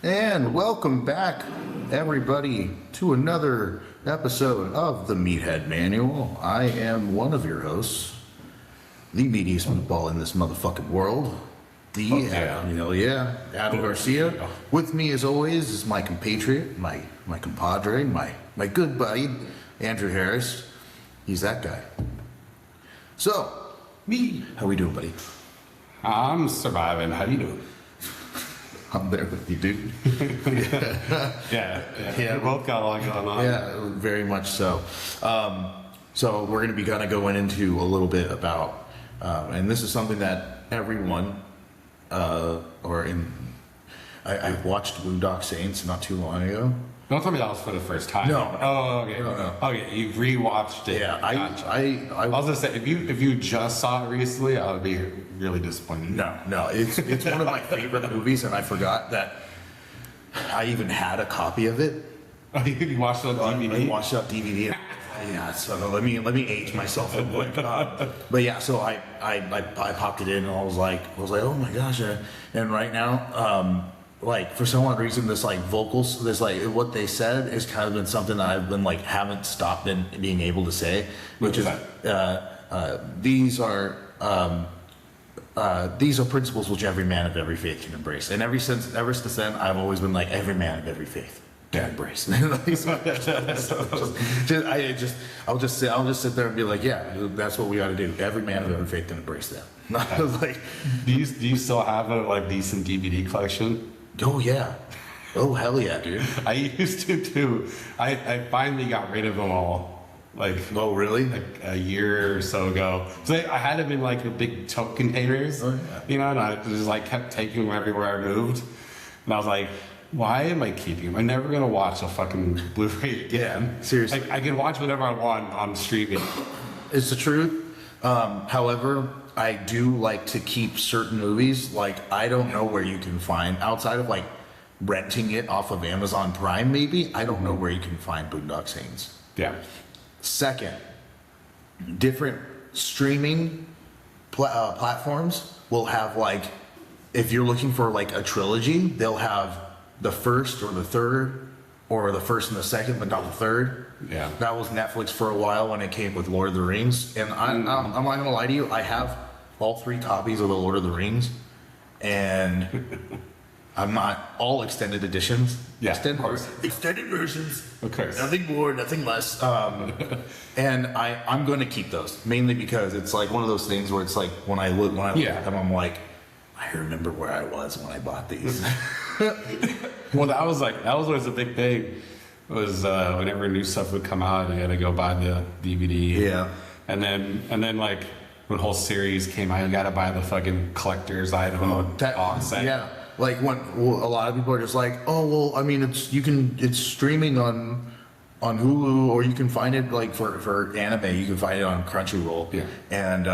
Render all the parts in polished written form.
And welcome back, everybody, to another episode of the Meathead Manual. I am one of your hosts, the meatiest meatball in this motherfucking world, Adam Garcia. With me, as always, is my compatriot, my compadre, my good buddy, Andrew Harris. He's that guy. So, how we doing, buddy? I'm surviving. How you doing? I'm there with you, dude. Yeah, we both got a lot going on. Yeah, very much so. So we're going to be kind of going into a little bit about, and this is something that everyone, I watched Boondock Saints not too long ago. Don't tell me that was for the first time. No. Oh, okay. No. Okay, you rewatched it. Yeah, Gotcha. I was gonna say if you just saw it recently, I would be really disappointed. No, it's one of my favorite movies, and I forgot that I even had a copy of it. You watched it on DVD? I watched it on DVD. Yeah, so let me age myself a bit. But yeah, so I popped it in, and I was like, oh my gosh! And right now, like for some odd reason, this like vocals, this like what they said has kind of been something that I've been like haven't stopped in being able to say, which is these are principles which every man of every faith can embrace. And ever since then, I've always been like every man of every faith can embrace. I'll just sit there and be like, yeah, that's what we got to do. Every man of every faith can embrace that. Like, do you still have a like decent DVD collection? Oh yeah. Oh hell yeah, dude. I used to too. I finally got rid of them all. Like, oh really? Like a year or so ago. So I had them in like the big tote containers, and I just like kept taking them everywhere I moved. And I was like, why am I keeping them? I'm never gonna watch a fucking Blu-ray again. Yeah, seriously. Like, I can watch whatever I want on streaming. It's the truth. However, I do like to keep certain movies. Like, I don't know where you can find, outside of like renting it off of Amazon Prime maybe, I don't know where you can find Boondock Saints. Yeah. Second, different streaming platforms will have like, if you're looking for like a trilogy, they'll have the first or the third, or the first and the second, but not the third. Yeah. That was Netflix for a while when it came with Lord of the Rings. And I'm not gonna lie to you, I have all 3 copies of the Lord of the Rings, and I'm not all extended editions. Yeah, extended versions. Of course. Nothing more, nothing less. And I'm going to keep those, mainly because it's like one of those things where it's like when I look at them, I'm like, I remember where I was when I bought these. Well, that was always a big thing. Was whenever new stuff would come out, I had to go buy the DVD. Yeah. And then like when the whole series came out, you got to buy the fucking collector's item box set. Yeah. Like when a lot of people are just like, oh well, I mean it's streaming on Hulu, or you can find it like for anime, you can find it on Crunchyroll. Yeah. And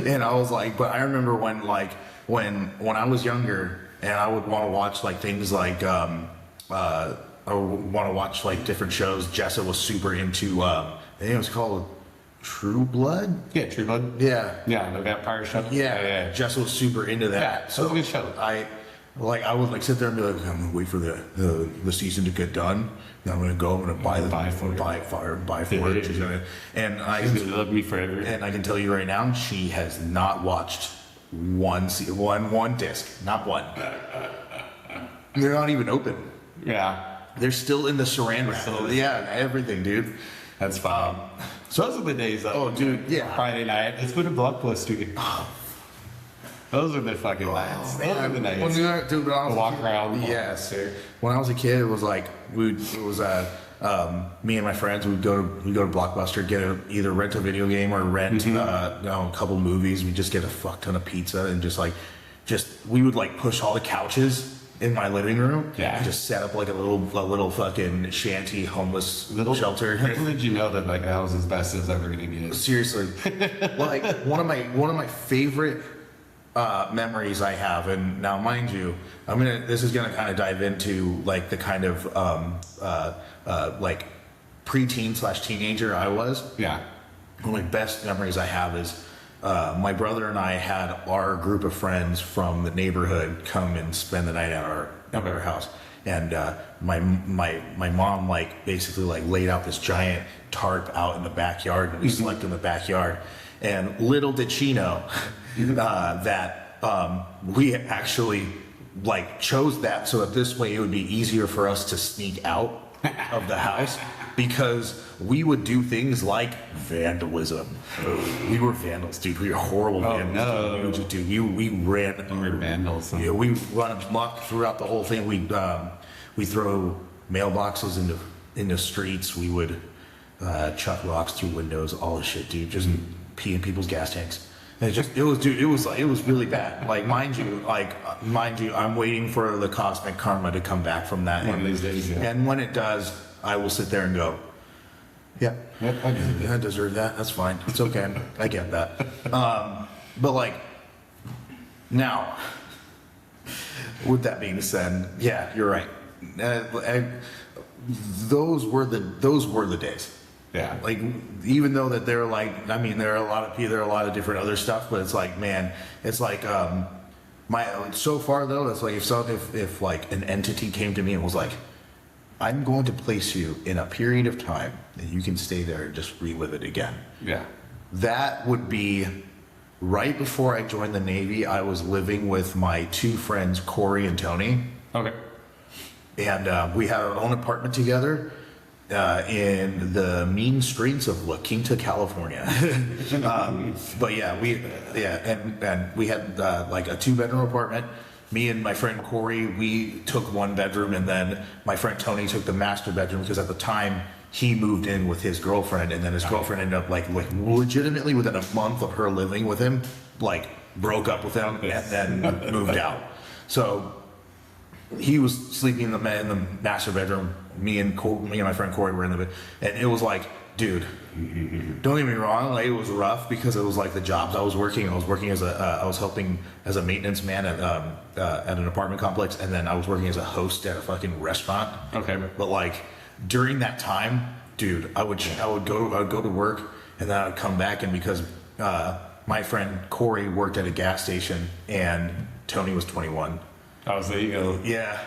and I was like, but I remember when I was younger and I would want to watch like things like I would want to watch like different shows. Jessa was super into I think it was called True Blood? Yeah, True Blood. Yeah. Yeah, the vampire show. Yeah. Jess was super into that. Yeah, so it was a good show. I would like sit there and be like, I'm gonna wait for the season to get done. Then I'm gonna buy it. And She's gonna love me forever. And I can tell you right now, she has not watched one disc. Not one. They're not even open. Yeah. They're still in the saran wrap. Yeah, everything, dude. That's fine. So those are the days. Oh, dude, yeah. Friday night. Let's go to Blockbuster. Those are the fucking nights. Those are the nights. Dude, walk around. Yes. When I was a kid, it was like me and my friends would go to Blockbuster, either rent a video game or rent a couple movies. We'd just get a fuck ton of pizza and we would like push all the couches in my living room. Yeah. And just set up like a little fucking shanty homeless little shelter. Little did you know that like that was as best as ever gonna get. Seriously. Like one of my favorite memories I have, and now mind you, this is gonna kind of dive into like the kind of like preteen / teenager I was. Yeah. One of my best memories I have is my brother and I had our group of friends from the neighborhood come and spend the night at our house. And my mom like basically like laid out this giant tarp out in the backyard, and we slept in the backyard. And little did she know that we actually like chose that so that this way it would be easier for us to sneak out of the house, because we would do things like vandalism. We were vandals, dude. We were horrible vandals. No. Dude, we ran. We were vandals. Yeah, we run amok throughout the whole thing. We throw mailboxes into streets. We would chuck rocks through windows. All this shit, dude. Just pee in people's gas tanks. And it was really bad. Like, mind you, I'm waiting for the cosmic karma to come back from that. One of these days, yeah. And when it does, I will sit there and go, yeah, I deserve that. That's fine. It's okay. I get that. But like, now, with that being said, yeah, you're right. Those were the days. Yeah. Like, even though that they're like, I mean, there are a lot of different other stuff, but it's like, man, it's like, so far though, it's like if like an entity came to me and was like, I'm going to place you in a period of time and you can stay there and just relive it again. Yeah. That would be right before I joined the Navy. I was living with my two friends, Corey and Tony. Okay. And we had our own apartment together in the mean streets of La Quinta, California. But yeah, and we had like a 2-bedroom apartment. Me and my friend Corey, we took 1 bedroom, and then my friend Tony took the master bedroom, because at the time he moved in with his girlfriend, and then his girlfriend ended up like legitimately within a month of her living with him, like broke up with him and then moved out. So he was sleeping in the master bedroom. Me and my friend Corey were in the bed, and it was like, dude, don't get me wrong, like, it was rough because it was like the jobs I was working as I was helping as a maintenance man at an apartment complex, and then I was working as a host at a fucking restaurant. Okay. But like during that time, dude, I would go to work, and then I would come back, and because my friend Corey worked at a gas station and Tony was 21. Oh, so you go. Yeah,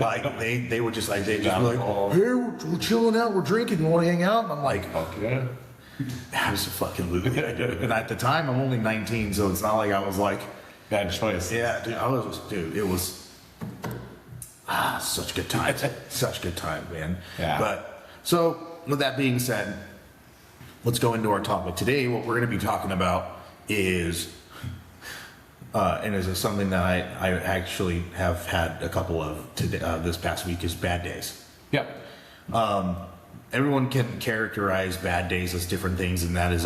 like they would just like, be like, hey, we're chilling out, we're drinking, you want to hang out? And I'm like, Fuck yeah. absolutely, I do. And at the time, I'm only 19, so it's not like I was like, Bad choice. yeah, dude, it was such good times, such good time, man. Yeah. But so with that being said, let's go into our topic today. What we're going to be talking about is. And is something that I actually have had a couple of today, this past week, is bad days. Yep. Everyone can characterize bad days as different things, and that is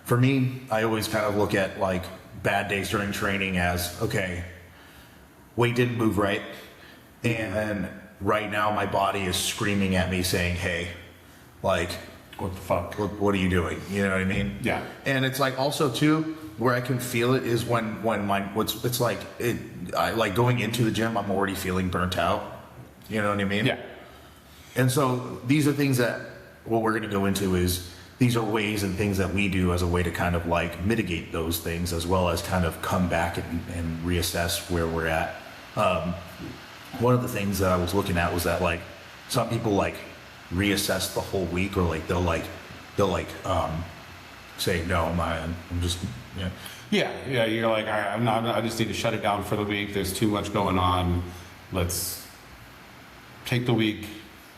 for me, I always kind of look at like bad days during training as, okay, weight didn't move right, and right now my body is screaming at me saying, hey, like, What the fuck? what are you doing? You know what I mean? Yeah. And it's like also too, where I can feel it is when it's like I like going into the gym, I'm already feeling burnt out. You know what I mean? Yeah. And so these are things that what we're going to go into is these are ways and things that we do as a way to kind of like mitigate those things, as well as kind of come back and reassess where we're at. One of the things that I was looking at was that like some people like reassess the whole week, or like they'll say, no, I'm just, yeah. Yeah. You're like, all right, I just need to shut it down for the week. There's too much going on. Let's take the week,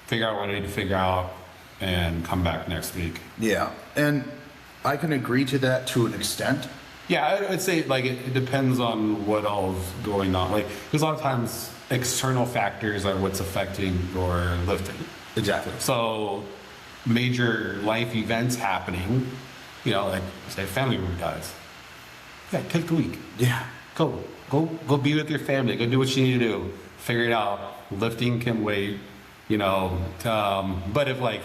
figure out what I need to figure out, and come back next week. Yeah. And I can agree to that to an extent. Yeah, I'd say like it depends on what all's going on. Like, because a lot of times external factors are what's affecting your lifting. Exactly. So major life events happening, like say a family member dies. Yeah, take the week. Yeah. Go be with your family. Go do what you need to do. Figure it out. Lifting can wait, but if like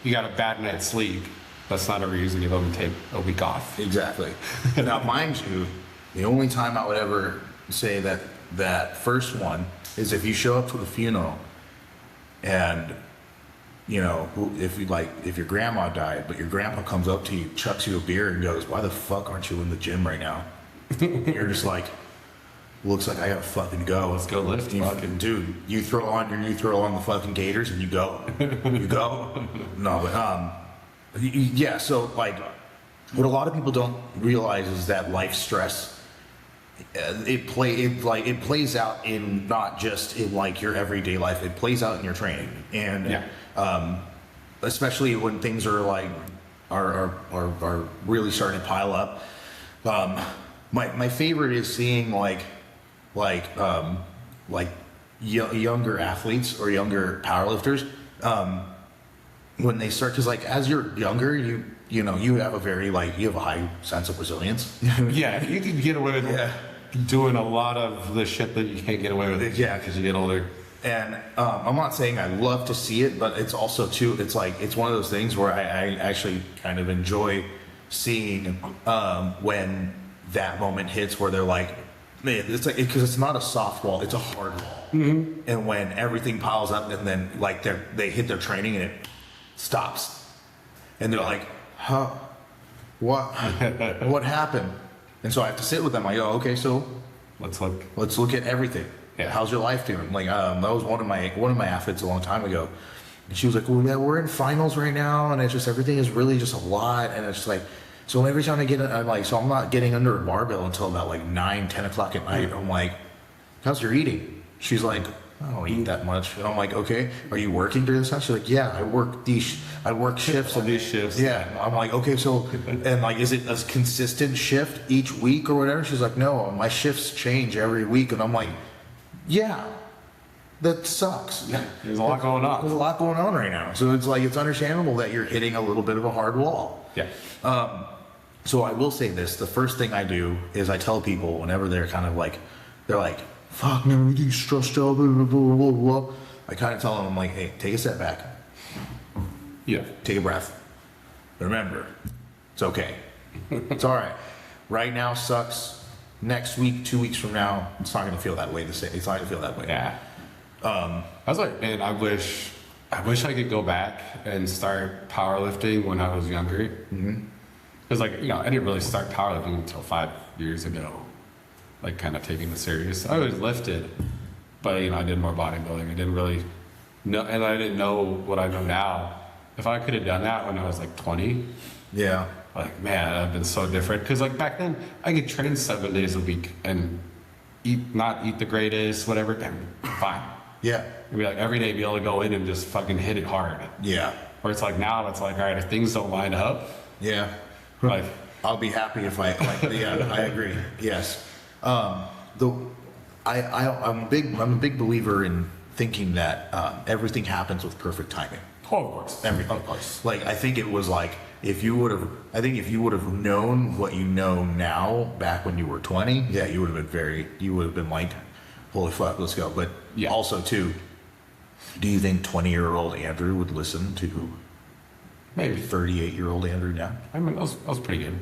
you got a bad night's sleep, that's not a reason you don't take a week off. Exactly. Now, mind you, the only time I would ever say that first one is if you show up to the funeral and you know, if your grandma died, but your grandpa comes up to you, chucks you a beer, and goes, "Why the fuck aren't you in the gym right now?" You're just like, "Looks like I gotta fucking go. Let's go lift, You fucking dude. You throw on the fucking gaiters and you go. You go. No, but yeah. So like, what a lot of people don't realize is that life stress. It plays out in not just in like your everyday life. It plays out in your training, and especially when things are like are really starting to pile up. My favorite is seeing younger athletes or younger powerlifters when they start, because like as you're younger, you know you have a very you have a high sense of resilience. Yeah, you can get away with doing a lot of the shit that you can't get away with. Yeah, because you get older. And I'm not saying I love to see it, but it's also too. It's one of those things where I actually kind of enjoy seeing when that moment hits where they're like, man, it's like, because it's not a soft wall, it's a hard wall. Mm-hmm. And when everything piles up, and then like they hit their training and it stops, and they're like, huh, what happened? And so I have to sit with them. I go, okay, so Let's look. let's look at everything. Yeah. How's your life doing? Like, that was one of my athletes a long time ago. And she was like, well, yeah, we're in finals right now, and it's just, everything is really just a lot. And it's like, so every time I get it, I'm like, so I'm not getting under a barbell until about like 9, 10 o'clock at night. I'm like, how's your eating? She's like, I don't eat that much. And I'm like, okay, are you working during this time? She's like, yeah, I work shifts. On these shifts. Yeah. I'm like, okay, so, and like, is it a consistent shift each week or whatever? She's like, no, my shifts change every week. And I'm like, yeah, that sucks. Yeah, there's a lot going on. There's a lot going on right now. So it's like, it's understandable that you're hitting a little bit of a hard wall. Yeah. So I will say this, the first thing I do is I tell people whenever they're kind of like, they're like, fuck, man, I'm getting stressed out, blah, blah, blah, blah, blah. I kind of tell them, I'm like, hey, take a step back. Yeah. Take a breath. Remember, it's okay. It's all right. Right now sucks. Next week, 2 weeks from now, it's not going to feel that way. It's not going to feel that way. Yeah. I was like, man, I wish I could go back and start powerlifting when I was younger. Mm-hmm. Because, like, you know, I didn't really start powerlifting until 5 years ago. Like, kind of taking it serious. I always lifted, but, you know, I did more bodybuilding. I didn't really know, and I didn't know what I know now. If I could have done that when I was like 20, Yeah. like, man, I've been so different. Because, like, back then, I could train 7 days a week and not eat the greatest, whatever, and fine. Yeah. It'd be like every day be able to go in and just fucking hit it hard. Yeah. Where it's like now, it's like, all right, if things don't line up, Yeah. like, I'll be happy if I yeah, I agree. Yes. I'm a big believer in thinking that everything happens with perfect timing. oh, of course. Everything. Of course. Like, I think it was like, if you would have known what you know now back when you were 20, yeah, you would have been like, holy fuck, let's go. But Yeah. also too, do you think 20-year-old Andrew would listen to Maybe. 38-year-old Andrew now? I mean, that was pretty good.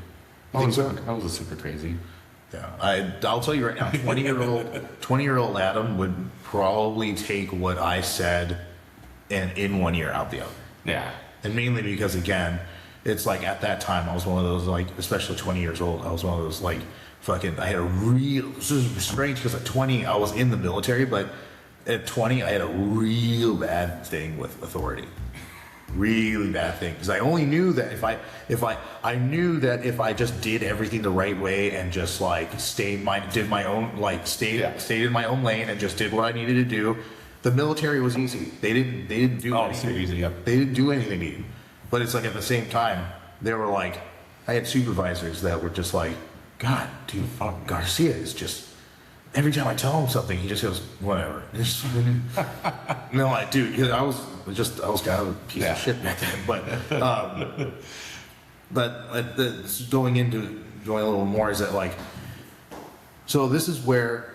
I think so. That was super crazy. Yeah, I'll tell you right now, 20-year-old Adam would probably take what I said and in 1 year out the other. Yeah. And mainly because, again, it's like at that time I was one of those, like, especially 20 years old, I was one of those, like, fucking, I had a real, this is strange because at 20 I was in the military, but at 20 I had a real bad thing with authority. Really bad thing, because I only knew that I knew that if I just did everything the right way and just like stayed in my own lane and just did what I needed to do, the military was easy. They didn't do Oh, anything. super easy, yep. They didn't do anything to you. But it's like at the same time, they were like, I had supervisors that were just like, God, dude, fuck, Garcia is just, every time I tell him something, he just goes, whatever. No, dude, I was kind of a piece of shit back then. But going a little more is that, like, so this is where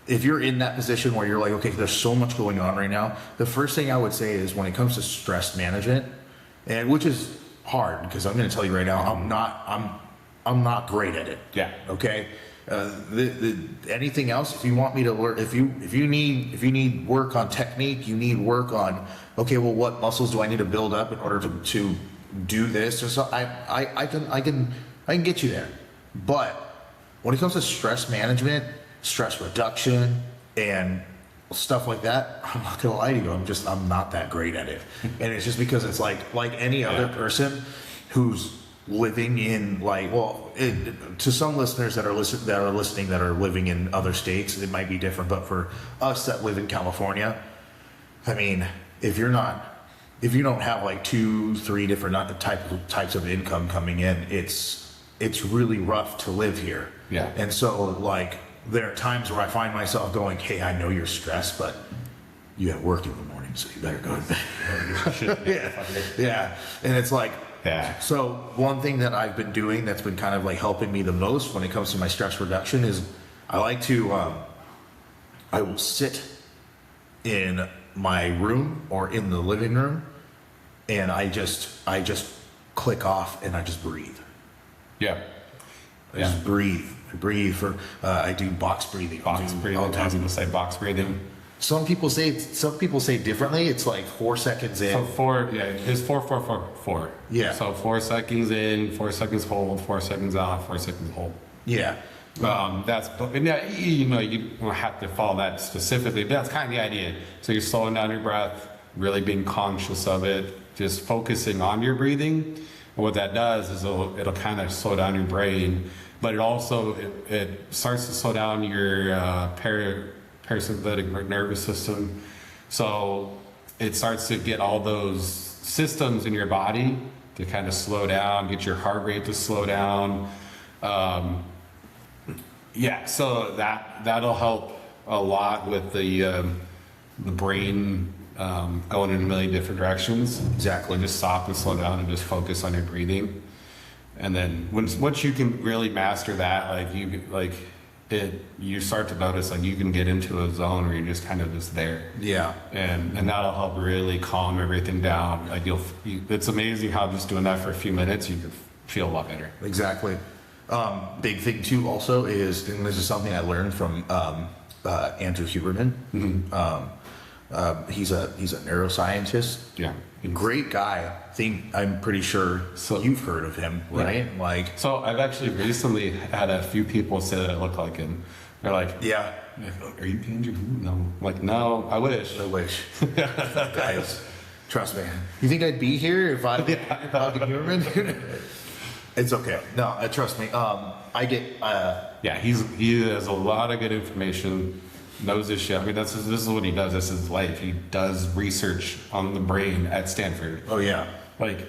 if you're in that position where you're like, okay, there's so much going on right now, the first thing I would say is when it comes to stress management, and which is hard because I'm going to tell you right now, I'm not great at it. Yeah. Okay. Anything else, if you want me to learn, if you need work on technique, you need work on, okay, well, what muscles do I need to build up in order to do this or so, I can get you there. But when it comes to stress management, stress reduction, and stuff like that, I'm not gonna lie to you, I'm not that great at it. And it's just because it's like any other person who's living in to some listeners that are listening that are living in other states, it might be different, but for us that live in California, I mean, if you don't have like 2-3 different types of income coming in, it's really rough to live here. Yeah. And so like there are times where I find myself going, hey, I know you're stressed, but you got work in the morning, so you better go to bed. Yeah. And it's like, yeah. So one thing that I've been doing that's been kind of like helping me the most when it comes to my stress reduction is I like to, I will sit in my room or in the living room, and I just click off and I just breathe. Yeah. I just breathe. I breathe for, I do box breathing. Box breathing. I was going to say box breathing. Some people say differently. It's like 4 seconds in. So 4, yeah, it's 4, 4, 4, 4. Yeah. So 4 seconds in, 4 seconds hold, 4 seconds out, 4 seconds hold. Yeah. And yeah, you know, you don't have to follow that specifically, but that's kind of the idea. So you're slowing down your breath, really being conscious of it, just focusing on your breathing. And what that does is it'll kind of slow down your brain, but it also it starts to slow down your parasympathetic nervous system. So it starts to get all those systems in your body to kind of slow down, get your heart rate to slow down. Yeah, so that'll help a lot with the brain going in a million different directions. Exactly. Just stop and slow down and just focus on your breathing. And then once you can really master that, you start to notice like you can get into a zone where you're just kind of just there. Yeah. And that'll help really calm everything down. Like it's amazing how just doing that for a few minutes you can feel a lot better. Exactly. Big thing too also is, and this is something I learned from Andrew Huberman. Mm-hmm. He's a neuroscientist. Yeah. Great guy. I'm pretty sure you've heard of him, right? Yeah. Like, so I've actually recently had a few people say that I look like him. They're like, yeah, are you Andrew? No. I'm like, no, I wish. Guys, trust me. You think I'd be here if I thought Huberman? It's okay. No, trust me. I get. Yeah, he has a lot of good information. Knows his shit. I mean, this is what he does. This is his life. He does research on the brain at Stanford. Oh yeah. Like,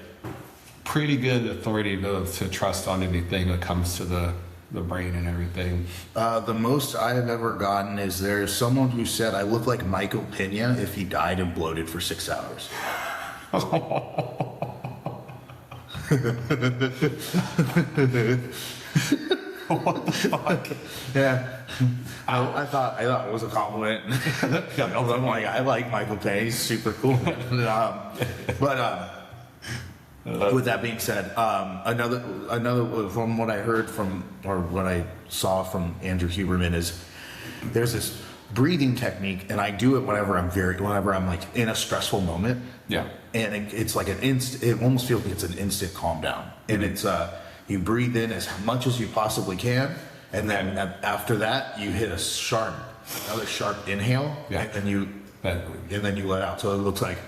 pretty good authority to trust on anything that comes to the brain and everything. The most I have ever gotten is there's someone who said I look like Michael Pena if he died and bloated for 6 hours. What the fuck? Yeah. I thought it was a compliment. I'm like, I like Michael Pena. He's super cool. With that being said, another from what I heard from or what I saw from Andrew Huberman is there's this breathing technique, and I do it whenever I'm like in a stressful moment. Yeah. And it's like it almost feels like it's an instant calm down. And it's you breathe in as much as you possibly can, and then after that you hit another sharp inhale, yeah. and then you let out. So it looks like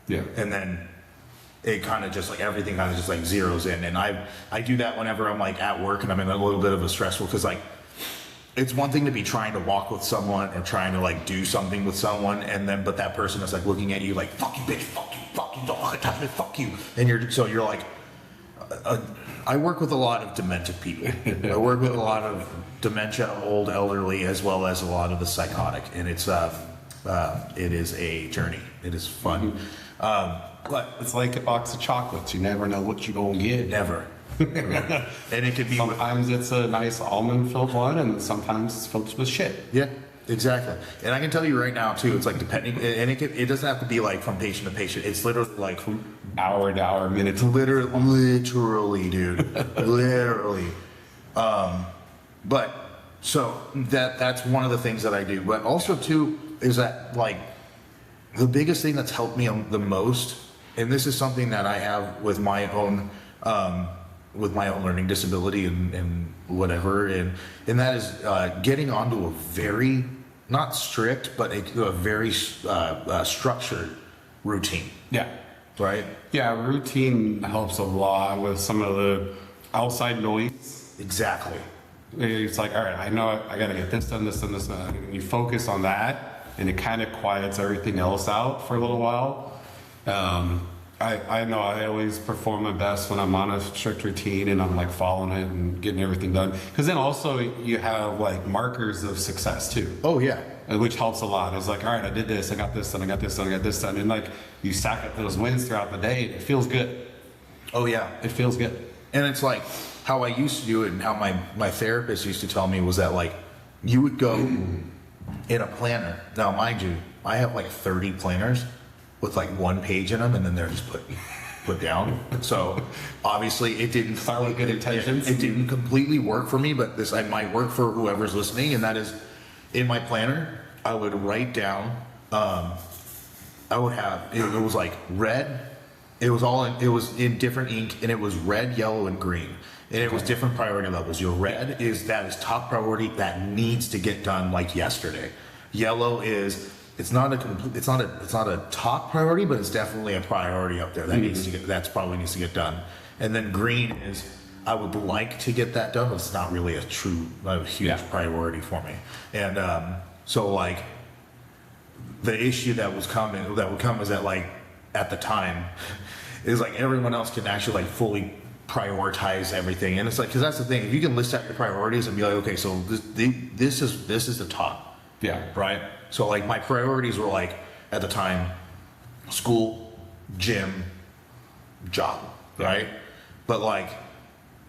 yeah. And then it kind of just like everything kind of just like zeroes in. And I do that whenever I'm like at work and I'm in a little bit of a stressful, because like it's one thing to be trying to walk with someone or trying to like do something with someone, but that person is like looking at you like, fuck you, bitch, fuck you, don't touch me, fuck you. And you're like, I work with a lot of demented people. I work with a lot of dementia, old, elderly, as well as a lot of the psychotic. And it is a journey. It is fun. But it's like a box of chocolates. You never know what you're going to get. Never. And it could be sometimes it's a nice almond filled one, and sometimes it's filled with shit. Yeah, exactly. And I can tell you right now too, it's like depending, and it doesn't have to be like from patient to patient. It's literally like hour to hour, minute to Literally, dude. Literally. But so that's one of the things that I do. But also too is that like the biggest thing that's helped me the most, and this is something that I have with my own learning disability and whatever, and that is getting onto a very not strict but a very structured routine. Yeah. Right. Yeah, routine helps a lot with some of the outside noise. Exactly. It's like, all right, I know I got to get this done, this done, this done. And you focus on that, and it kind of quiets everything else out for a little while. I know I always perform my best when I'm on a strict routine and I'm like following it and getting everything done. Because then also you have like markers of success too. Oh yeah. Which helps a lot. It's like, all right, I did this, I got this done, I got this done, I got this done. And like you stack up those wins throughout the day, and it feels good. Oh yeah. It feels good. And it's like how I used to do it and how my therapist used to tell me was that like you would go in a planner. Now mind you, I have like 30 planners with like one page in them, and then they're just put down. So obviously it didn't start with good intentions. It didn't completely work for me, but this I might work for whoever's listening, and that is in my planner I would write down I would have it was like red, it was in different ink, and it was red, yellow, and green, and it was different priority levels. Your red is top priority, that needs to get done like yesterday. Yellow is it's not a top priority, but it's definitely a priority up there that probably needs to get done. And then green is I would like to get that done, but it's not really a huge priority for me. And so like the issue that would come is that like at the time is like everyone else can actually like fully prioritize everything, and it's like because that's the thing, if you can list out your priorities and be like, okay, so this is the top. Yeah. Right. So like my priorities were like at the time, school, gym, job, right? But like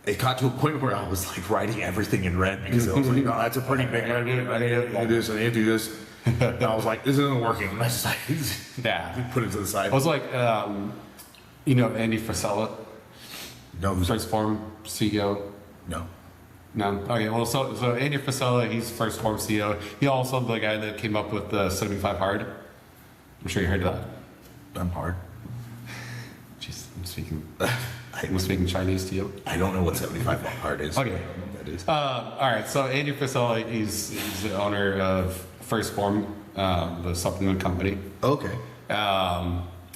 it got to a point where I was like writing everything in red because I was like, oh, that's a pretty big I need to do this, I need to do this. And I was like, this isn't working. And I just like put it to the side. I was like, you know, Andy Frisella? No, who's First Form CEO? No. No. Okay. Well, so Andy Frisella, he's First Form CEO. He also the guy that came up with the 75 hard. I'm sure you heard of that. I'm hard. Jeez, I'm speaking Chinese to you. I don't know what 75 hard is. Okay. I don't know what that is. All right. So Andy Frisella, he's the owner of First Form, the supplement company. Okay.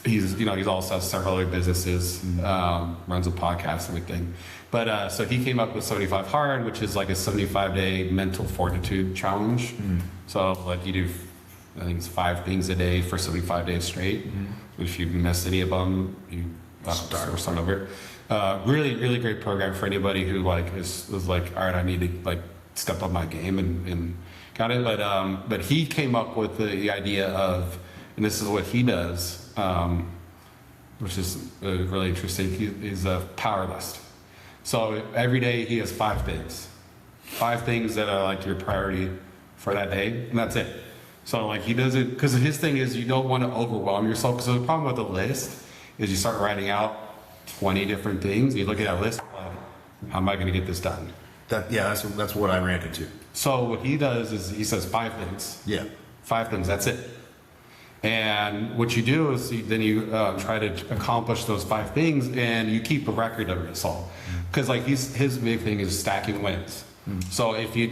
He's also has several other businesses, runs a podcast and everything. But so he came up with 75 hard, which is like a 75-day mental fortitude challenge. So like you do, I think it's 5 things a day for 75 days straight. If you miss any of them, you start over. Really, really great program for anybody who like was like, all right, I need to like step up my game and got it. But he came up with the idea of, and this is what he does, which is really interesting. He's a power list. So every day he has 5 things. 5 things that are like your priority for that day, and that's it. So like he does it, because his thing is you don't want to overwhelm yourself, because the problem with the list is you start writing out 20 different things, you look at that list, like, how am I going to get this done? That's what I ran into. So what he does is he says 5 things. Yeah. 5 things, that's it. And what you do is then you try to accomplish those 5 things, and you keep a record of yourself. Because like his big thing is stacking wins. So if you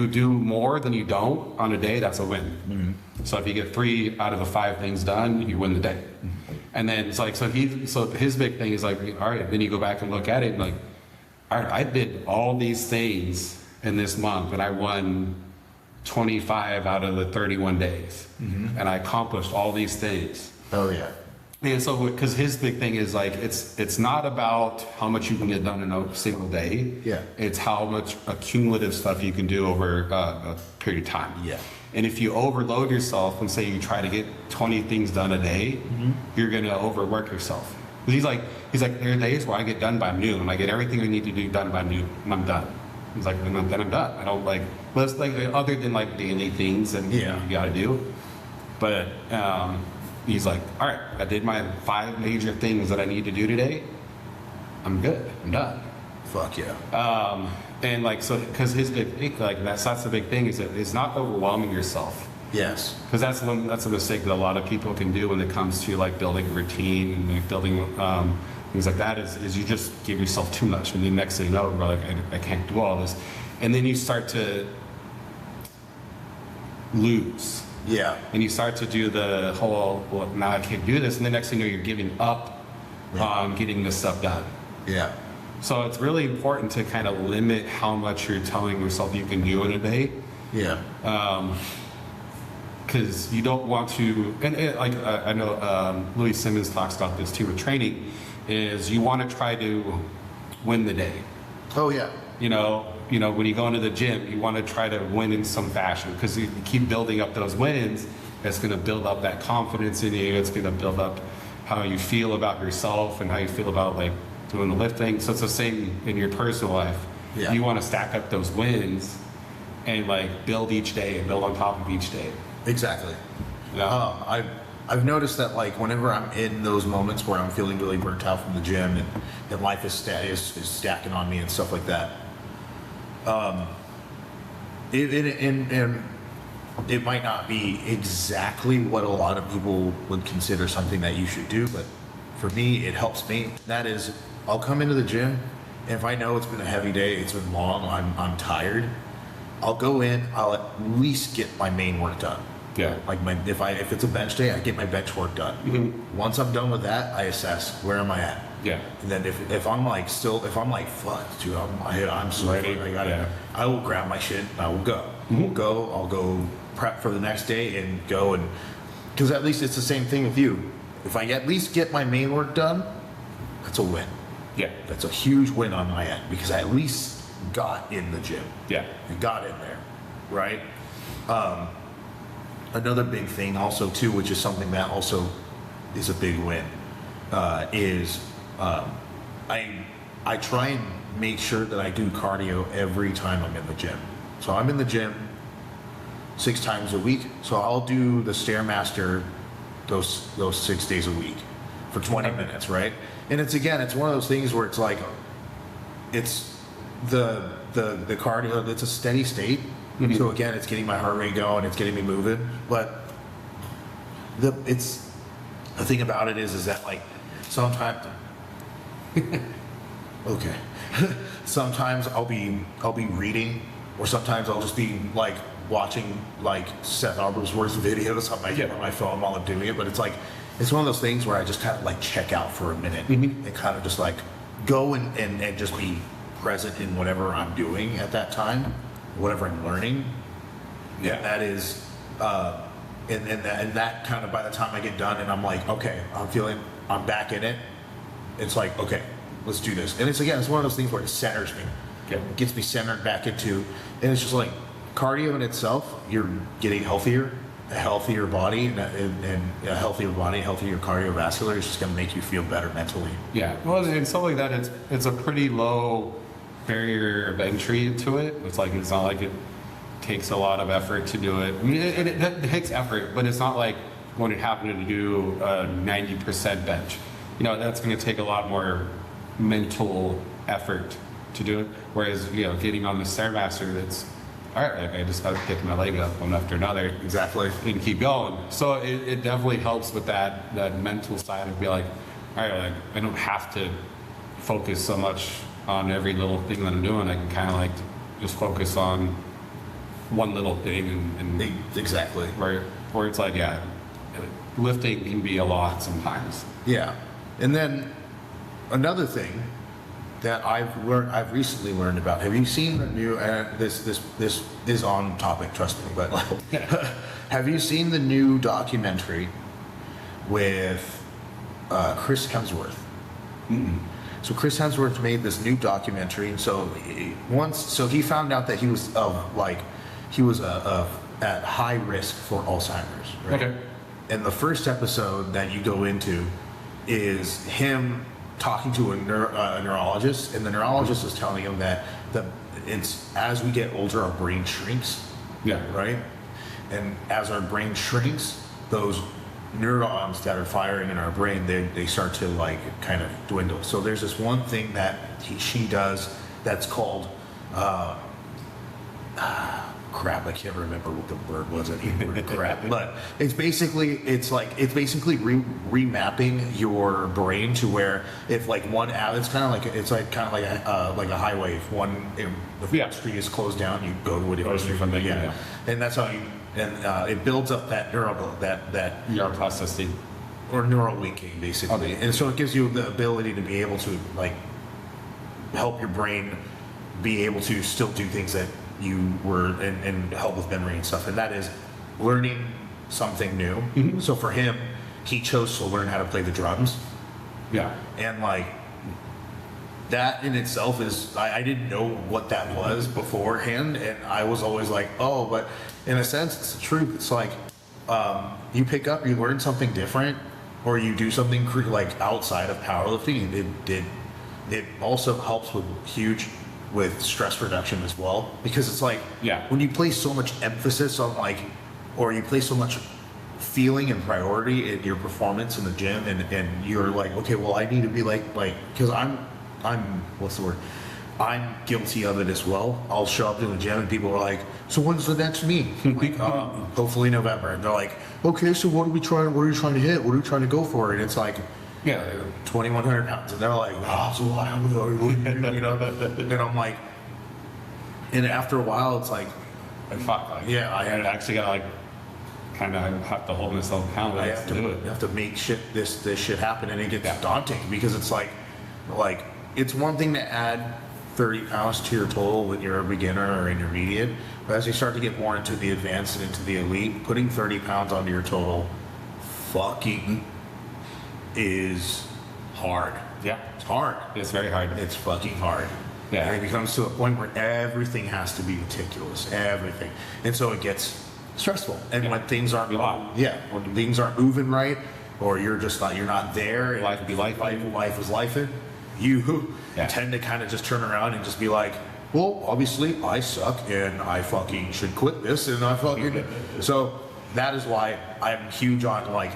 do more than you don't on a day, that's a win. So if you get 3 out of the 5 things done, you win the day. And then it's like so his big thing is like, all right, then you go back and look at it and like, all right, I did all these things in this month, and I won 25 out of the 31 days, and I accomplished all these things. Oh yeah. And so, because his big thing is like, it's not about how much you can get done in a single day. Yeah. It's how much accumulative stuff you can do over a period of time. Yeah. And if you overload yourself and say you try to get 20 things done a day, you're gonna overwork yourself. He's like, there are days where I get done by noon. I get everything I need to do done by noon, and I'm done. He's like, then I'm done. I don't like, but it's like other than like daily things and you gotta do. But he's like, all right, I did my 5 major things that I need to do today. I'm good. I'm done. Fuck yeah. And like, so, because his big thing, like that's the big thing, is that it's not overwhelming yourself. Yes. Because that's a mistake that a lot of people can do when it comes to like building routine and like building things like that, is you just give yourself too much, and the next thing you know, we're like, I can't do all this, and then you start to lose. Yeah. And you start to do the whole, well, now I can't do this, and the next thing you know, you're giving up on getting this stuff done. Yeah. So it's really important to kind of limit how much you're telling yourself you can do in a day. Yeah. Because you don't want to, and like I know Louis Simmons talks about this too with training, is you want to try to win the day. Oh yeah. You know, when you go into the gym, you want to try to win in some fashion, because you keep building up those wins. It's going to build up that confidence in you. It's going to build up how you feel about yourself and how you feel about like doing the lifting. So it's the same in your personal life. Yeah. You want to stack up those wins and like build each day and build on top of each day. Exactly. Yeah. I've noticed that like whenever I'm in those moments where I'm feeling really burnt out from the gym and life is stacking on me and stuff like that, it might not be exactly what a lot of people would consider something that you should do, but for me, it helps me. That is, I'll come into the gym, and if I know it's been a heavy day, it's been long, I'm tired, I'll go in, I'll at least get my main work done. Yeah. Like if it's a bench day, I get my bench work done. Mm-hmm. Once I'm done with that, I assess where am I at. Yeah. And then if I'm like fuck, dude, I'm so Ready? I will grab my shit and I will go. Mm-hmm. I'll go prep for the next day and go, and because at least it's the same thing with you. If I at least get my main work done, that's a win. Yeah. That's a huge win on my end, because I at least got in the gym. Yeah. I got in there, right? Another big thing also too, which is something that also is a big win, is I try and make sure that I do cardio every time I'm in the gym. So I'm in the gym 6 times a week. So I'll do the Stairmaster those 6 days a week for 20 minutes, right? And it's one of those things where it's like it's the cardio, it's a steady state. Mm-hmm. So again, it's getting my heart rate going, it's getting me moving. But the thing about it is that like sometimes okay. Sometimes I'll be reading, or sometimes I'll just be like watching like Seth Albersworth's videos on my phone while I'm doing it. But it's one of those things where I just kind of like check out for a minute and kind of just like go and just be present in whatever I'm doing at that time, whatever I'm learning. Yeah. And that is and that kind of, by the time I get done and I'm like, okay, I'm back in it, it's like, okay, let's do this. And it's one of those things where it centers me. Yeah. It gets me centered back into, and it's just like cardio in itself, you're getting healthier, a healthier body, and a healthier body, healthier cardiovascular is just going to make you feel better mentally. Yeah. Well, and stuff like that, it's a pretty low barrier of entry into it. It's not like it takes a lot of effort to do it. I mean, it takes effort, but it's not like when you're happening to do a 90% bench. That's going to take a lot more mental effort to do it. Whereas, getting on the Stairmaster, that's all right. Like I just got to pick my leg up one after another. Exactly. And keep going. So it definitely helps with that mental side of be like, all right, like I don't have to focus so much on every little thing that I'm doing. I can kind of like just focus on one little thing and exactly. Where it's like, yeah, lifting can be a lot sometimes. Yeah. And then another thing that I've recently learned about. Have you seen the new? This is on topic, trust me. But have you seen the new documentary with Chris Hemsworth? Mm-mm. So Chris Hemsworth made this new documentary, and so he found out that he was at high risk for Alzheimer's. Right? Okay. And the first episode that you go into is him talking to a neurologist, and the neurologist is telling him that it's as we get older, our brain shrinks. Yeah. Right. And as our brain shrinks, those neurons that are firing in our brain, they start to like kind of dwindle. So there's this one thing that she does that's called crap, I can't remember what the word was. I hate the word crap, but it's basically remapping your brain to where if like one out, it's kind of like a highway. If the street is closed down, you go to a different street from there. And that's how it builds up that neuroplasticity or neural linking basically. Okay. And so it gives you the ability to be able to like help your brain be able to still do things that you were and help with memory and stuff, and that is learning something new. Mm-hmm. So for him, he chose to learn how to play the drums. Yeah. And like that in itself is I didn't know what that was beforehand, and I was always like, oh, but in a sense it's the truth. It's like you learn something different, or you do something like outside of powerlifting. It also helps with stress reduction as well, because it's like when you place so much emphasis on like, or you place so much feeling and priority in your performance in the gym, and you're like, okay, well I need to be like because I'm what's the word, I'm guilty of it as well. I'll show up to the gym and people are like, so when's the next meet? Like, hopefully November. And they're like, okay, so what are you trying to hit? What are you trying to go for? And it's like 2,100 pounds, and they're like, oh, so what? You know, and I'm like, and after a while, it's like, I actually got like kind of have to hold myself accountable. I have to do it. You have to make this shit happen, and it gets daunting because it's like it's one thing to add 30 pounds to your total when you're a beginner or intermediate, but as you start to get more into the advanced and into the elite, putting 30 pounds onto your total fucking is hard. Yeah. It's hard. It's very hard. It's fucking hard. Yeah. And it becomes to a point where everything has to be meticulous. Everything. And so it gets stressful. And when things aren't when things aren't moving right, or you're just not there, life is life, you tend to kind of just turn around and just be like, well, obviously I suck and I fucking should quit this, and I fucking so that is why I'm huge on like,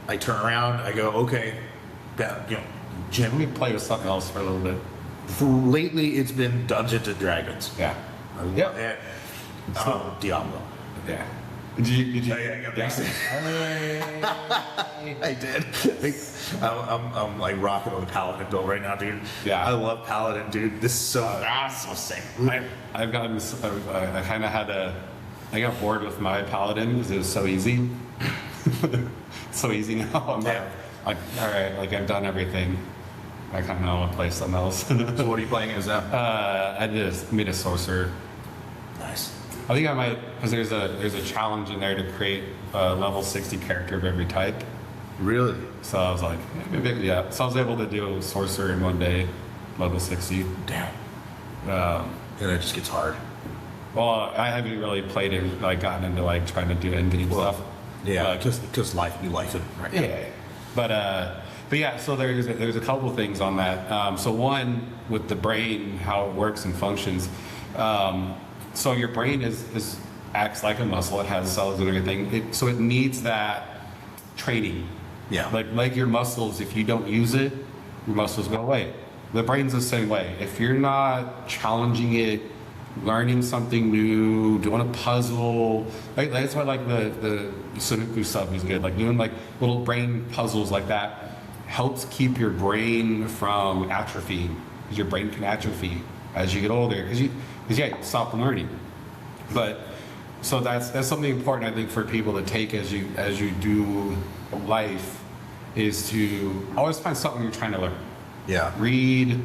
I turn around, I go, okay, Jim. Let me play with something else for a little bit. Lately, it's been Dungeons and Dragons. Yeah. Diablo. Yeah. Did you? I did. I'm like rocking on the Paladin build right now, dude. Yeah. I love Paladin, dude. This is so sick. I've gotten. I kind of had I got bored with my Paladin because it was so easy. So easy now. I'm like, all right, like I've done everything. I kind of want to play something else. So what are you playing as that? I made a sorcerer. Nice. I think I might, because there's a challenge in there to create a level 60 character of every type. Really? So I was like, maybe, yeah. So I was able to do a sorcerer in one day, level 60. Damn. And it just gets hard. Well, I haven't really played it, like gotten into like trying to do endgame stuff. Yeah, because life be life right now. Yeah. But yeah, so there's a couple of things on that. So one, with the brain, how it works and functions. So your brain acts like a muscle. It has cells and everything. So it needs that training. Yeah. Like your muscles, if you don't use it, your muscles go away. The brain's the same way. If you're not challenging it, learning something new, doing a puzzle, right? That's why like the Sudoku stuff is good. Like doing like little brain puzzles like that helps keep your brain from atrophying, because your brain can atrophy as you get older, because you stop learning. But so that's something important, I think, for people to take as you do life, is to always find something you're trying to learn. Yeah. Read,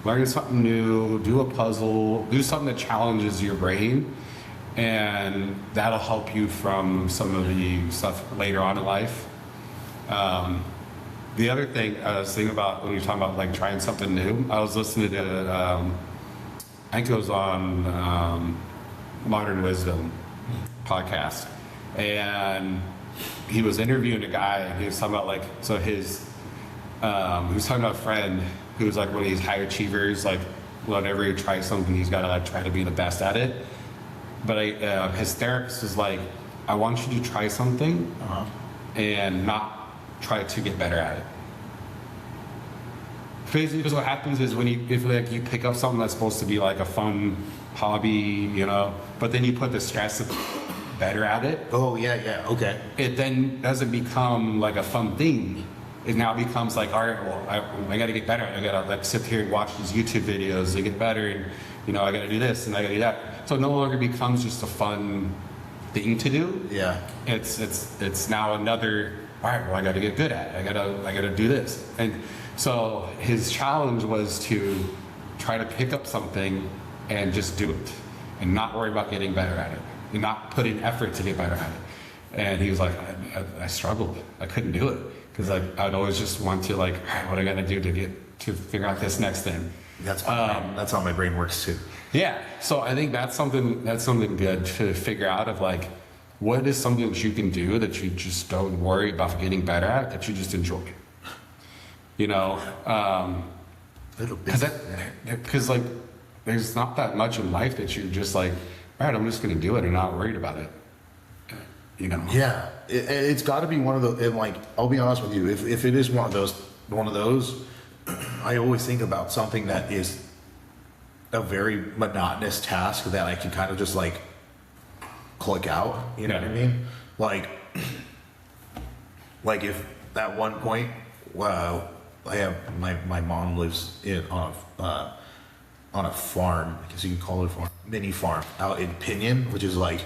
learn something new, do a puzzle, do something that challenges your brain, and that'll help you from some of the stuff later on in life. The other thing I was thinking about when you're talking about like trying something new, I was listening to, I think it was on Modern Wisdom podcast, and he was interviewing a guy, and he was talking about like, so he was talking about a friend who was like one of these high achievers, like whenever he tries something, he's got to like try to be the best at it. But his therapist was like, I want you to try something, and not try to get better at it. Basically, because what happens is when if like you pick up something that's supposed to be like a fun hobby, you know, but then you put the stress of better at it. Oh yeah, okay. It then doesn't become like a fun thing. It now becomes like, all right, well, I got to get better. I got to like sit here and watch these YouTube videos to get better, and you know, I got to do this and I got to do that. So it no longer becomes just a fun thing to do. Yeah. It's now another. All right, well, I got to get good at it. I got to do this. And so his challenge was to try to pick up something and just do it, and not worry about getting better at it, and not put in effort to get better at it. And he was like, I struggled. I couldn't do it because I'd always just want to like, all right, what I got to do to figure out this next thing. That's how my brain works too. Yeah. So I think that's something good to figure out of like, what is something that you can do that you just don't worry about getting better at, that you just enjoy. You know, because like there's not that much in life that you're just like, all right, I'm just going to do it and not worried about it. You know. Yeah, it's got to be one of those. And like, I'll be honest with you, if it is one of those, I always think about something that is a very monotonous task that I can kind of just like click out. You know what I mean? Like if at one point, I have my mom lives on a farm. I guess you can call it a farm, mini farm out in Pinion, which is like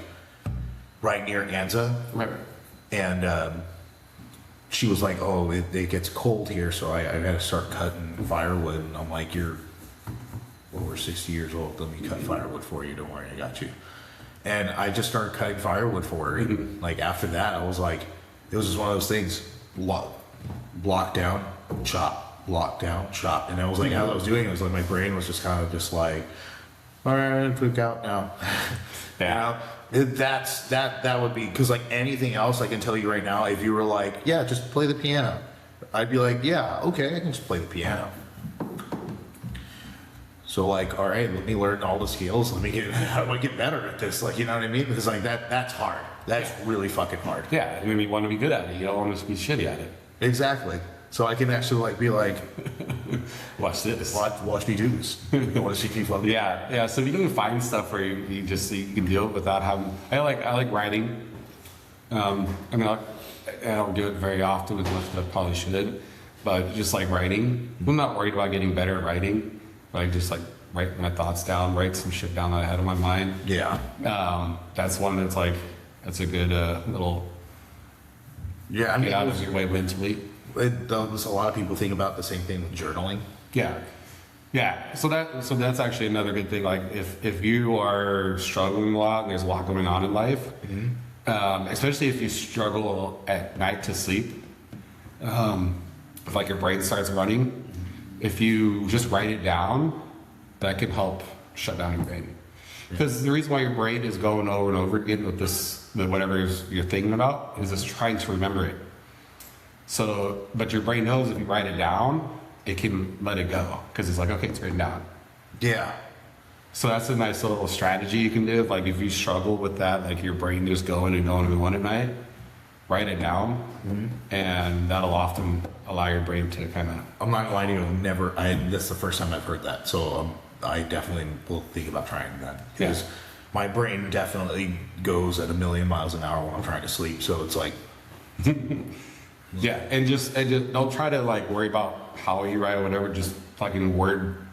right near Anza. Right. And she was like, "Oh, it gets cold here, so I got to start cutting firewood." And I'm like, "You're over 60 years old. Let me cut firewood for you. Don't worry, I got you." And I just started cutting firewood for her. And like after that, I was like, it was just one of those things: block down, chop, block down, chop. And I was like, as I was doing it, it was like my brain was just kind of just like, all right, freak out now. Yeah. You know, that would be, because like anything else, I can tell you right now, if you were like, yeah, just play the piano, I'd be like, yeah, okay, I can just play the piano. So like, all right, let me learn all the skills. How do I get better at this? Like, you know what I mean? Because like that's hard. That's really fucking hard. Yeah, I mean, you want to be good at it. You don't want to be shitty at it. Exactly. So I can actually like be like, watch this. Watch me do this. You want to see people? Yeah. So if you can find stuff where you can do it without having. I like writing. I mean, I don't do it very often as much as I probably should, but just like writing. I'm not worried about getting better at writing. But I just like write my thoughts down, write some shit down that I had in my mind. Yeah. That's one that's like that's a good little. Yeah, I mean, get out of your way mentally. A lot of people think about the same thing with journaling. Yeah. So that's actually another good thing. Like if you are struggling a lot and there's a lot going on in life, especially if you struggle at night to sleep, if like your brain starts running, if you just write it down, that can help shut down your brain. Because the reason why your brain is going over and over again with whatever you're thinking about is it's trying to remember it. So, but your brain knows if you write it down, it can let it go because it's like, okay, it's written down. Yeah. So that's a nice little strategy you can do. Like if you struggle with that, like your brain just going and going and going at night, write it down, and that'll often allow your brain to kind of. I'm not lying to you. That's the first time I've heard that. So I definitely will think about trying that because my brain definitely goes at 1,000,000 miles an hour when I'm trying to sleep. So it's like. Yeah, and just don't try to like worry about how you write or whatever. Just fucking word,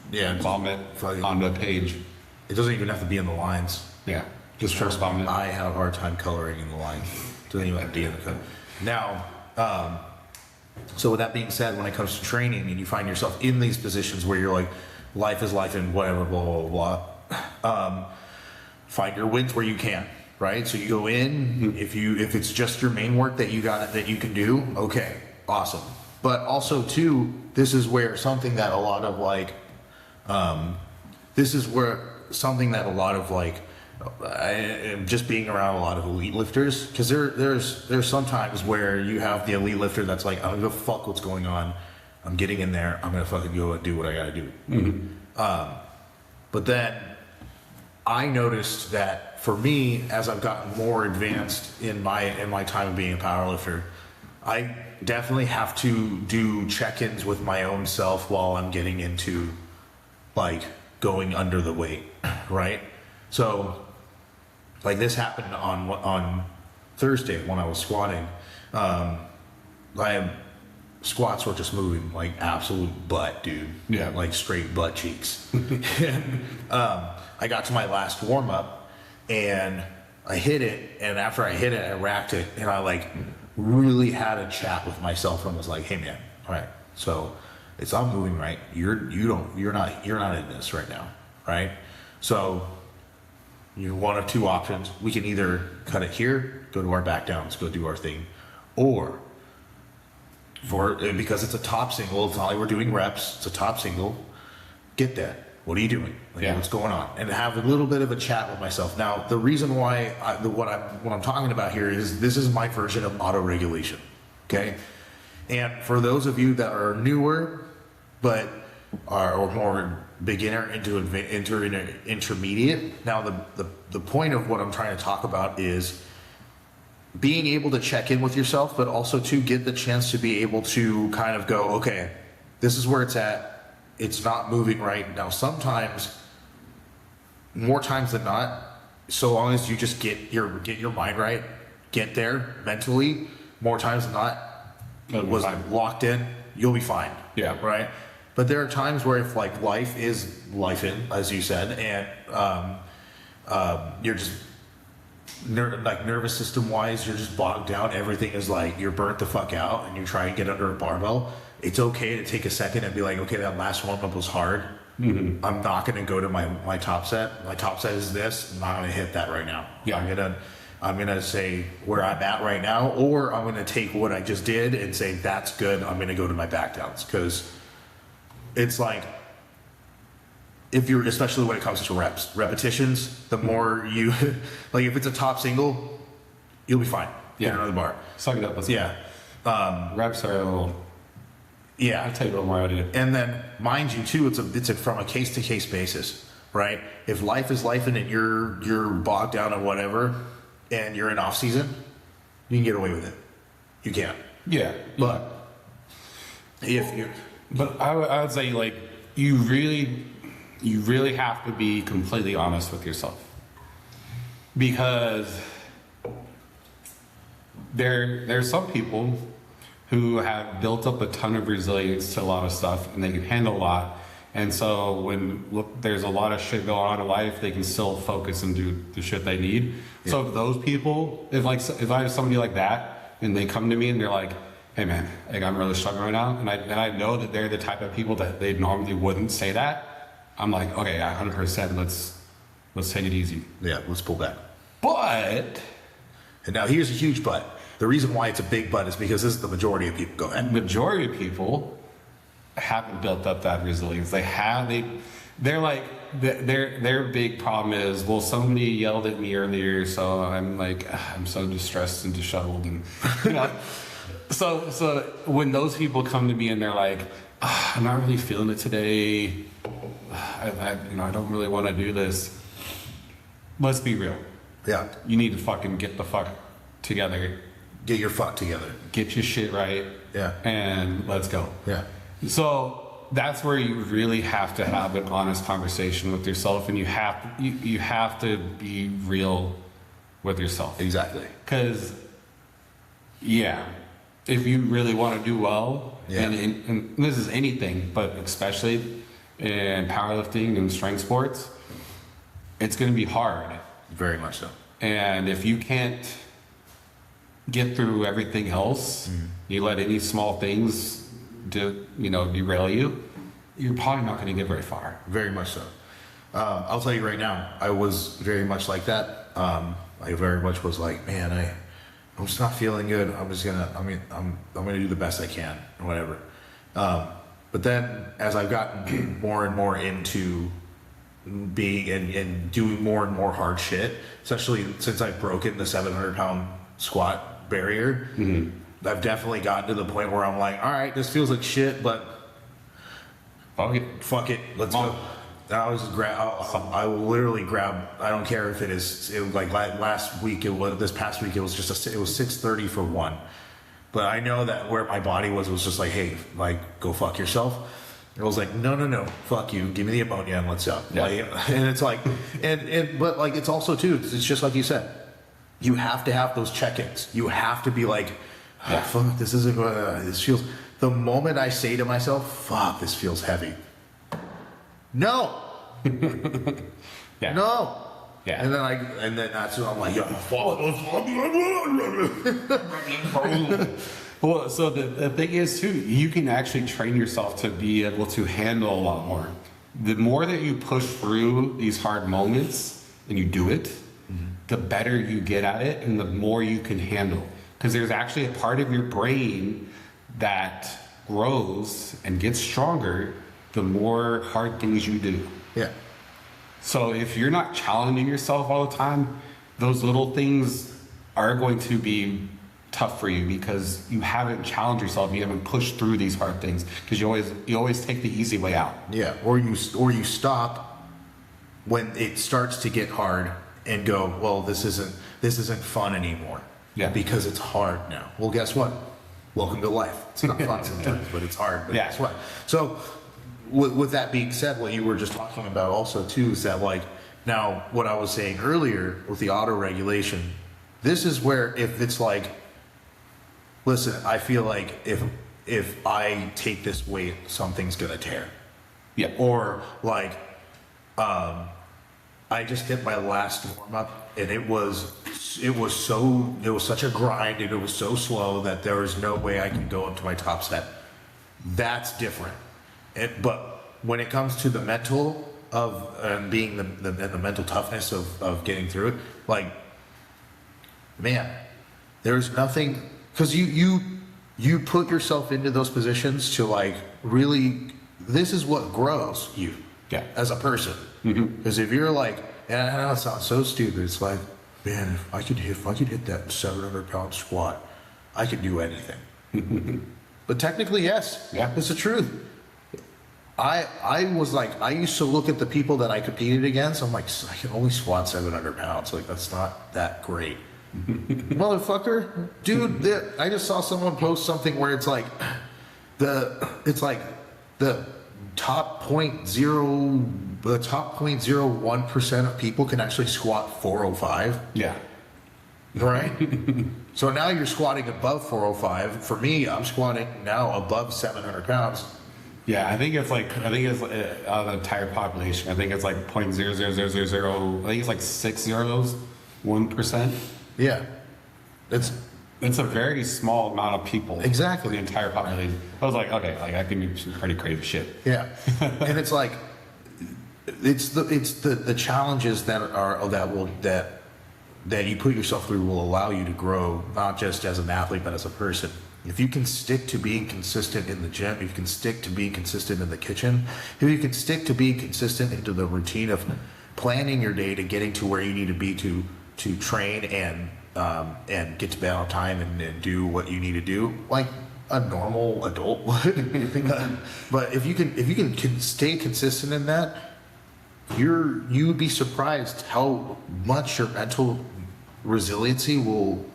vomit onto a page. It doesn't even have to be in the lines. Yeah, Just trust vomit. I have a hard time coloring in the lines. It doesn't even have to be in the code. Now, so with that being said, when it comes to training and you find yourself in these positions where you're like, life is life and whatever, blah blah blah. Find your wins where you can. Right, so you go in. If it's just your main work that you can do, okay, awesome. But also too, this is where something that a lot of like, just being around a lot of elite lifters, because there's some times where you have the elite lifter that's like, I don't give a fuck what's going on. I'm getting in there. I'm gonna fucking go and do what I gotta do. But then I noticed that for me, as I've gotten more advanced in my time of being a powerlifter, I definitely have to do check-ins with my own self while I'm getting into like going under the weight, right? So like this happened on Thursday when I was squatting. Squats were just moving like absolute butt, dude. Yeah. Like straight butt cheeks. And I got to my last warm up and I hit it, and after I hit it, I racked it, and I like really had a chat with myself and was like, hey man, all right, so it's all moving right. You're not in this right now, right? So you one of two options. We can either cut it here, go to our back downs, go do our thing, or because it's a top single, it's not like we're doing reps, it's a top single, get that. What are you doing? Like, yeah. What's going on? And have a little bit of a chat with myself. Now, the reason why what I'm talking about here is this is my version of auto-regulation. Okay? And for those of you that are newer, but are or more beginner into intermediate, now the point of what I'm trying to talk about is being able to check in with yourself, but also to get the chance to be able to kind of go, okay, this is where it's at. It's not moving right. Now, sometimes, more times than not, so long as you just get your mind right, get there mentally, more times than not, was locked in, you'll be fine. Yeah. Right? But there are times where if like life is life in, as you said, and you're just nervous system wise, you're just bogged down. Everything is like you're burnt the fuck out, and you try and get under a barbell. It's okay to take a second and be like, okay, that last warm up was hard. Mm-hmm. I'm not going to go to my top set. My top set is this. I'm not going to hit that right now. Yeah. I'm gonna say where I'm at right now, or I'm gonna take what I just did and say that's good. I'm gonna go to my back downs, because it's like, if you're, especially when it comes to repetitions, the more you like, if it's a top single, you'll be fine. Yeah. Get another bar. Suck it up. Let's Yeah. reps are a little. Yeah. I'll tell you what more I do. And then, mind you, too, it's from a case to case basis, right? If life is life and you're bogged down on whatever, and you're in off season, you can get away with it. You can. Yeah. But if you, But I would say, like, you really have to be completely honest with yourself, because there's some people who have built up a ton of resilience to a lot of stuff, and they can handle a lot. And so when there's a lot of shit going on in life, they can still focus and do the shit they need. Yeah. So if those people, if I have somebody like that, and they come to me and they're like, hey man, like I'm really struggling right now, and I know that they're the type of people that they normally wouldn't say that, I'm like, okay, 100%, let's take it easy. Yeah, let's pull back. But, and now here's a huge but. The reason why it's a big but is because this is the majority of people. Go ahead. Majority of people haven't built up that resilience. They're like, their big problem is, well, somebody yelled at me earlier, so I'm like, I'm so distressed and disheveled, and you know. So when those people come to me and they're like, I'm not really feeling it today, I don't really want to do this. Let's be real. Yeah. You need to fucking get the fuck together. Get your fuck together. Get your shit right. Yeah. And let's go. Yeah. So that's where you really have to have an honest conversation with yourself, and you have to be real with yourself. Exactly. Because, yeah, if you really want to do well, yeah. and this is anything, but especially in powerlifting and strength sports, it's going to be hard. Very much so. And if you can't get through everything else, you let any small things derail you, you're probably not going to get very far. Very much so. I'll tell you right now, I was very much like that. I very much was like, man, I'm just not feeling good. I'm gonna do the best I can or whatever. But then as I've gotten more and more into being and doing more and more hard shit, especially since I've broken the 700-pound squat barrier, I've definitely gotten to the point where I'm like, all right, this feels like shit, but fuck it, let's go. I was I will literally grab. I don't care if it was like last week. This past week. It was just it was 6:30 for one. But I know that where my body was just like, hey, like go fuck yourself. It was like, no, fuck you. Give me the ammonia and let's go. Yeah. Like, and it's like, but like it's also too. It's just like you said. You have to have those check-ins. You have to be like, fuck, this isn't. This feels. The moment I say to myself, fuck, this feels heavy. No. Yeah. No. Yeah. And then that's when I'm like, yo, fuck. Well, so the thing is too, you can actually train yourself to be able to handle a lot more. The more that you push through these hard moments and you do it, the better you get at it and the more you can handle. Because there's actually a part of your brain that grows and gets stronger the more hard things you do. Yeah. So if you're not challenging yourself all the time, those little things are going to be tough for you because you haven't challenged yourself. You haven't pushed through these hard things because you always take the easy way out. Yeah. Or you stop when it starts to get hard and go, well, this isn't fun anymore. Yeah. Because it's hard now. Well, guess what? Welcome to life. It's not fun sometimes, but it's hard. But guess what? So with that being said, what you were just talking about also too is that like now what I was saying earlier with the auto regulation, this is where if it's like, listen, I feel like if I take this weight, something's gonna tear. Yeah. Or like, I just did my last warm up and it was such a grind and it was so slow that there was no way I could go into my top set. That's different. But when it comes to the mental of and being the mental toughness of getting through it, like, man, there's nothing, because you put yourself into those positions to like really, this is what grows you as a person. Because if you're like, and I know it sounds so stupid, it's like, man, if I could hit that 700-pound squat, I could do anything. But technically, yes, it's the truth. I was like, I used to look at the people that I competed against. I'm like, I can only squat 700 pounds. Like, that's not that great. Motherfucker, dude, I just saw someone post something where it's like the top 0.01% of people can actually squat 405. Yeah. Right? So now you're squatting above 405. For me, I'm squatting now above 700 pounds. Yeah, I think it's out of the entire population. I think it's like 0.00000. I think it's like 6 zeros, 1%. Yeah, It's a very small amount of people. Exactly. The entire population. I was like, okay, like I can do some pretty crazy shit. Yeah, and it's like, it's the challenges that you put yourself through will allow you to grow, not just as an athlete but as a person. If you can stick to being consistent in the gym, if you can stick to being consistent in the kitchen, if you can stick to being consistent into the routine of planning your day to getting to where you need to be to train and get to bed on time and do what you need to do like a normal adult would. But if you can stay consistent in that, you would be surprised how much your mental resiliency will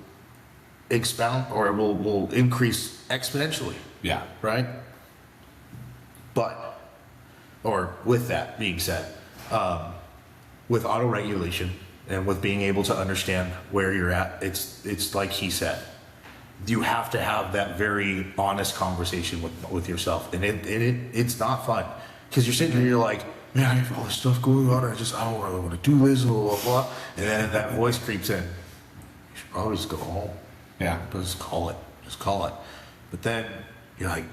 expound or will increase exponentially. Yeah. Right? But, or with that being said, with auto-regulation and with being able to understand where you're at, it's like he said, you have to have that very honest conversation with yourself. And it's not fun. Because you're sitting here, you're like, man, I have all this stuff going on, I don't really want to do this, blah, blah, blah. And then that voice creeps in. You should probably just go home. Yeah. Just call it. But then you're like,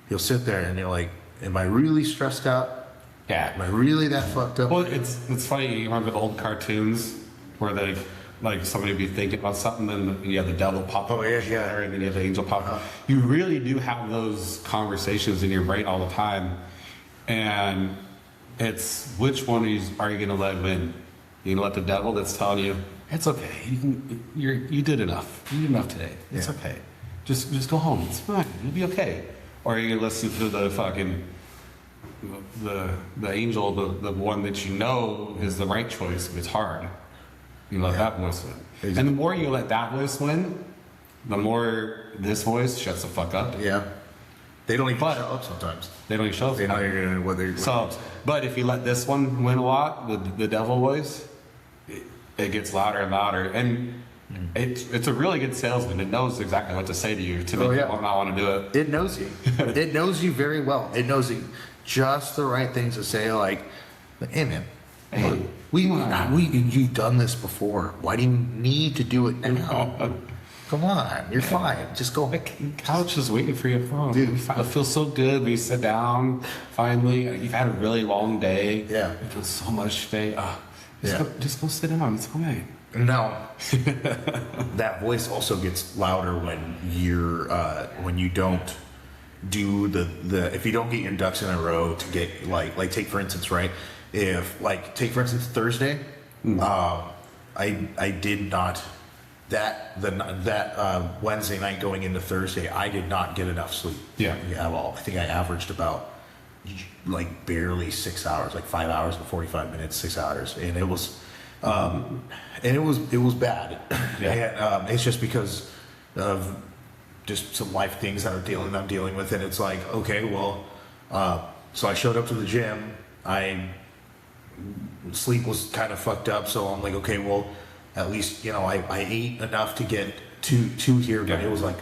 you'll sit there and you're like, am I really stressed out? Yeah. Am I really that fucked up? Well, it's funny. You remember the old cartoons where they, like, somebody would be thinking about something, and you have the devil pop up. Oh, yeah. And then you have the angel pop up. You really do have those conversations in your brain all the time. And it's, which one are you going to let win? You going to let the devil that's telling you, it's okay. You did enough. You did enough today. It's okay. Just go home. It's fine. You'll be okay. Or are you gonna listen to the fucking the angel, the one that you know is the right choice, it's hard. You let that voice win. Exactly. And the more you let that voice win, the more this voice shuts the fuck up. Yeah. They don't even But- show up sometimes. They don't even show up. They know you're gonna what they're. So, but if you let this one win a lot, the devil voice, it gets louder and louder, and it's a really good salesman. It knows exactly what to say to you to make you not want to do it. It knows you. It knows you very well. It knows you just the right things to say. Like, hey man, Hey, you've done this before. Why do you need to do it now? Come on, you're fine. Just go. Couch is waiting for you at home. Dude. It feels so good when you sit down. Finally, you've had a really long day. Yeah. It feels so much today. Yeah. Just go sit down. It's fine. Now, that voice also gets louder when you don't do the if you don't get your ducks in a row to get like take for instance, right? Take for instance Thursday, I did not that Wednesday night going into Thursday, I did not get enough sleep. Yeah. At all. I think I averaged about like barely 6 hours, like 5 hours and 45 minutes, 6 hours, and it was bad. Yeah. And, it's just because of just some life things that I'm dealing with, and it's like, okay, well, so I showed up to the gym. Sleep was kind of fucked up, so I'm like, okay, well, at least I ate enough to get to here, but Yeah. it was like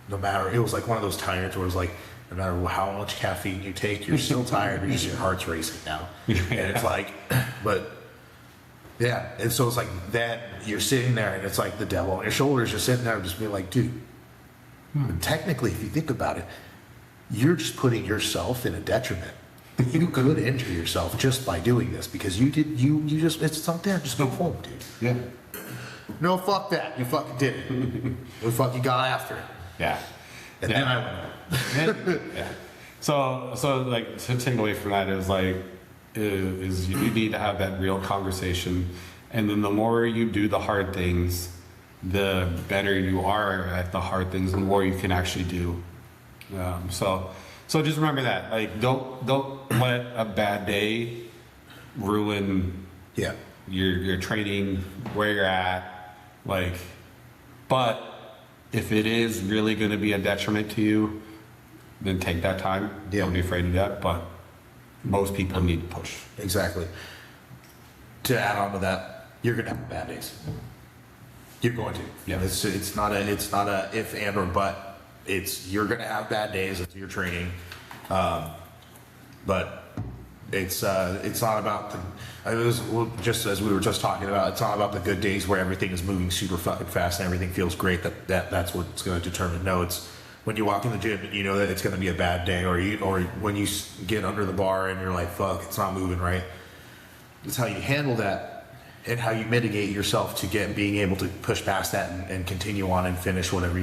it was like one of those tired's where it was like no matter how much caffeine you take, you're still tired because your heart's racing now, and it's like, but. Yeah, and so it's like that. You're sitting there, and it's like the devil on your shoulders. You're sitting there, just being like, dude. Technically, if you think about it, you're just putting yourself in a detriment. You could injure yourself just by doing this because you just it's not there. Just go home, dude. Yeah. No, fuck that. You fucking did it. You fucking got after it. Yeah. And then I went. Yeah. So like to take away from that is you need to have that real conversation, and then the more you do the hard things, the better you are at the hard things, the more you can actually do. So just remember that, like, don't let a bad day ruin Yeah. your training, where you're at, like. But if it is really going to be a detriment to you, then take that time. Yeah. Don't be afraid of that. But most people need to push. Exactly. To add on to that, you're gonna have bad days. You're going to. Yeah. It's not a if and or but. You're gonna have bad days if you're training, but it's not about the. It was just as we were just talking about. It's not about the good days where everything is moving super fucking fast and everything feels great. That's what's going to determine. No, it's when you walk in the gym and you know that it's going to be a bad day, or when you get under the bar and you're like, fuck, it's not moving right. It's how you handle that and how you mitigate yourself to being able to push past that and continue on and finish whatever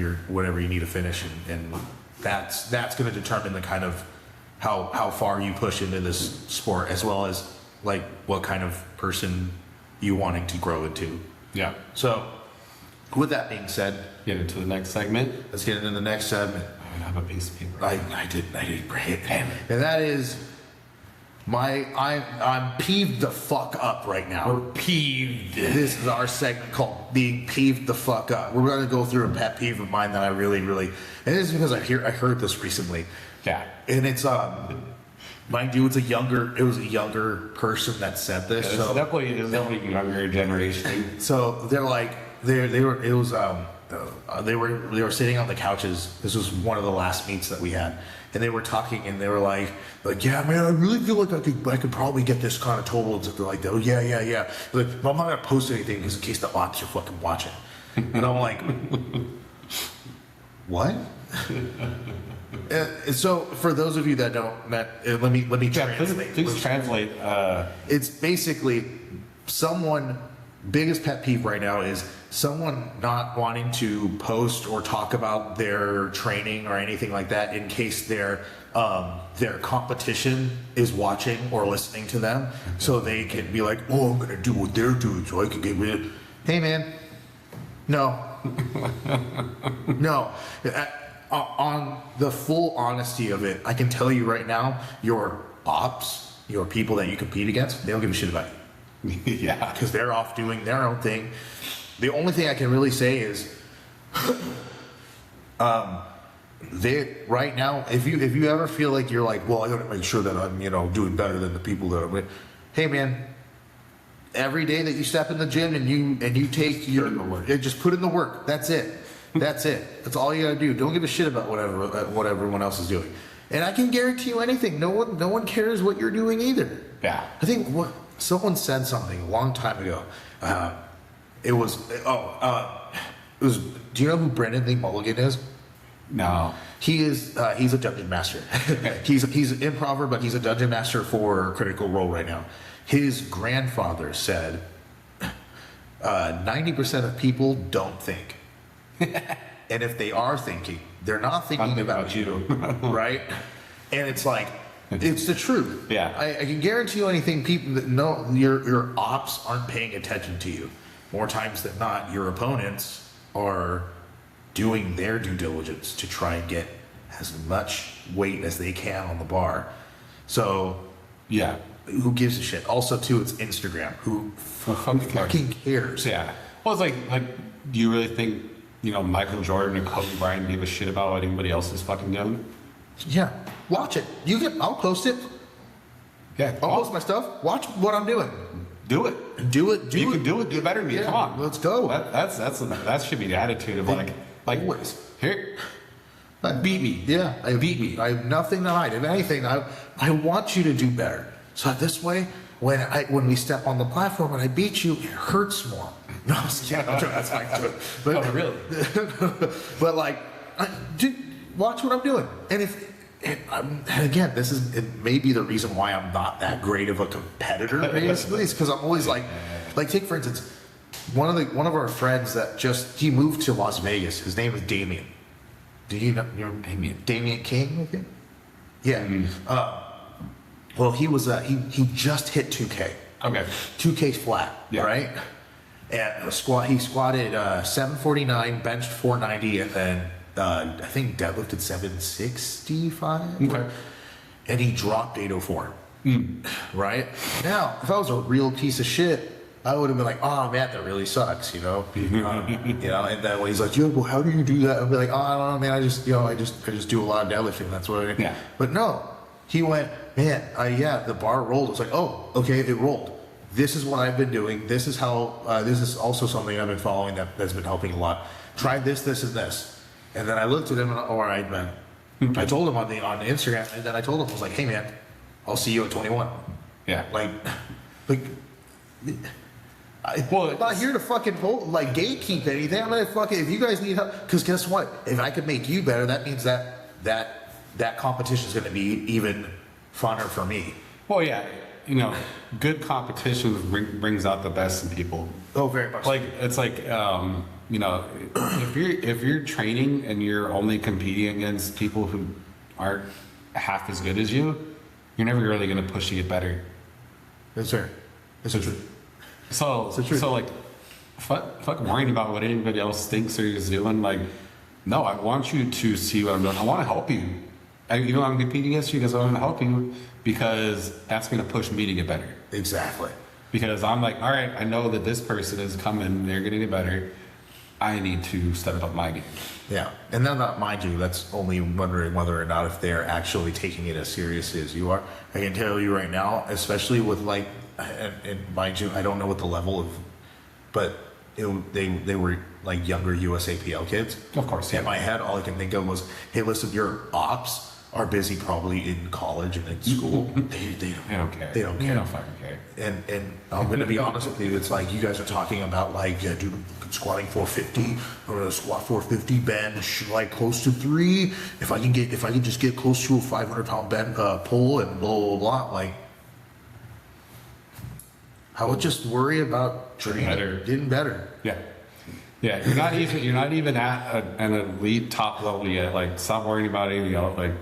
you need to finish, and that's going to determine the kind of how far you push into this sport, as well as like what kind of person you wanting to grow into. Yeah. So with that being said, Get into the next segment. let's get into the next segment. I have a piece of paper. I did bring it, and that is I'm peeved the fuck up right now. We're peeved. This is our segment called "Being Peeved the Fuck Up." We're gonna go through a pet peeve of mine that I really, and this is because I heard this recently, Yeah. and it's mind you, it was a younger person that said this. It's So definitely younger generation. they're like they were sitting on the couches. This was one of the last meets that we had, and they were talking, and they were like, yeah, man, I really feel like I could probably get this kind of total. And they're like, oh yeah. Like, well, I'm not gonna post anything because in case the bots are fucking watching. And I'm like, what? So for those of you that don't, let me Yeah, translate. please translate. It's basically someone. Biggest pet peeve right now is someone not wanting to post or talk about their training or anything like that in case their competition is watching or listening to them, so they can be like, oh, I'm gonna do what they're doing so I can get rid of. Hey man, no. On the full honesty of it, I can tell you right now, you're ops, your people that you compete against, they don't give a shit about you. Yeah. Because they're off doing their own thing. The only thing I can really say is, they right now, if you ever feel like you're like, well, I gotta make sure that I'm, doing better than the people that I'm with. Hey man, every day that you step in the gym and you take your just put in the work. That's it. That's it. That's all you gotta do. Don't give a shit about what everyone else is doing. And I can guarantee you anything. No one cares what you're doing either. Yeah. I think someone said something a long time ago. It was. Do you know who Brendan Lee Mulligan is? No. He is. He's a dungeon master. he's an improver, but he's a dungeon master for Critical Role right now. His grandfather said, 90% of people don't think. And if they are thinking, they're not thinking about you, right? And it's like, it's the truth. Yeah. I can guarantee you anything, people that know your ops aren't paying attention to you. More times than not, your opponents are doing their due diligence to try and get as much weight as they can on the bar. So, yeah. Who gives a shit? Also, too, it's Instagram. Who fucking cares? Yeah. Well, it's like, do you really think, Michael Jordan or Kobe Bryant give a shit about what anybody else is fucking doing? Yeah. Watch it. I'll post it. Yeah. I'll post my stuff. Watch what I'm doing. Do it. Do it. You can do it. Do better than me. Yeah, Come on. let's go. That should be the attitude of like always. Here, beat me. Yeah. Beat me. I have nothing to hide. If anything, I want you to do better. So this way, when we step on the platform and I beat you, it hurts more. No, that's fine. But really? But like, dude, watch what I'm doing. And again, it may be the reason why I'm not that great of a competitor. Basically, is because I'm always like take for instance, one of our friends that he moved to Las Vegas. His name is Damien. Do you know Damien King? Okay. Yeah. Mm-hmm. Well, he was he just hit 2K. Okay. 2K flat, yeah. Right? And he squatted 749, benched 490, and then I think deadlifted 765. Okay. And he dropped 804. Right? Now, if I was a real piece of shit, I would have been like, oh man, that really sucks, And then when he's like, yo, well, how do you do that? I'd be like, oh, I don't know, man. I just do a lot of deadlifting. That's what I do. Yeah. But no, he went, man, the bar rolled. It's like, oh, okay, it rolled. This is what I've been doing. This is how, this is also something I've been following that's been helping a lot. Try this, and this. And then I looked at him and, all right, man. I told him on Instagram, and then I told him, I was like, hey, man, I'll see you at 21. Yeah. I'm not here to fucking gatekeep anything. I'm gonna if you guys need help, because guess what? If I can make you better, that means that competition is gonna be even funner for me. Well, yeah, good competition brings out the best in people. Oh, very much. It's like if you're training and you're only competing against people who aren't half as good as you, you're never really gonna push to get better. Yes, sir. That's true. So fuck worrying about what anybody else thinks or is doing. No, I want you to see what I'm doing. I want to help you. I'm competing against you because I want to help you because that's going to push me to get better. Exactly. Because I'm like, all right, I know that this person is coming. They're going to get better. I need to step up my game. Yeah, and then mind you, that's only wondering whether or not if they're actually taking it as seriously as you are. I can tell you right now, especially with and mind you, I don't know what the level of, but they were younger USAPL kids. Of course, yeah. In my head, all I can think of was, hey, listen, your ops are busy probably in college and in school. They don't care. They don't care. They don't fucking care. And I'm gonna be honest with you, it's like you guys are talking about dude, squatting 450. I'm gonna squat 450 bench close to 3. If I can just get close to a 500-pound bench pull and blah blah blah. I would just worry about getting better. Yeah. Yeah, you're not even at an elite top level yet. Stop worrying about anything else.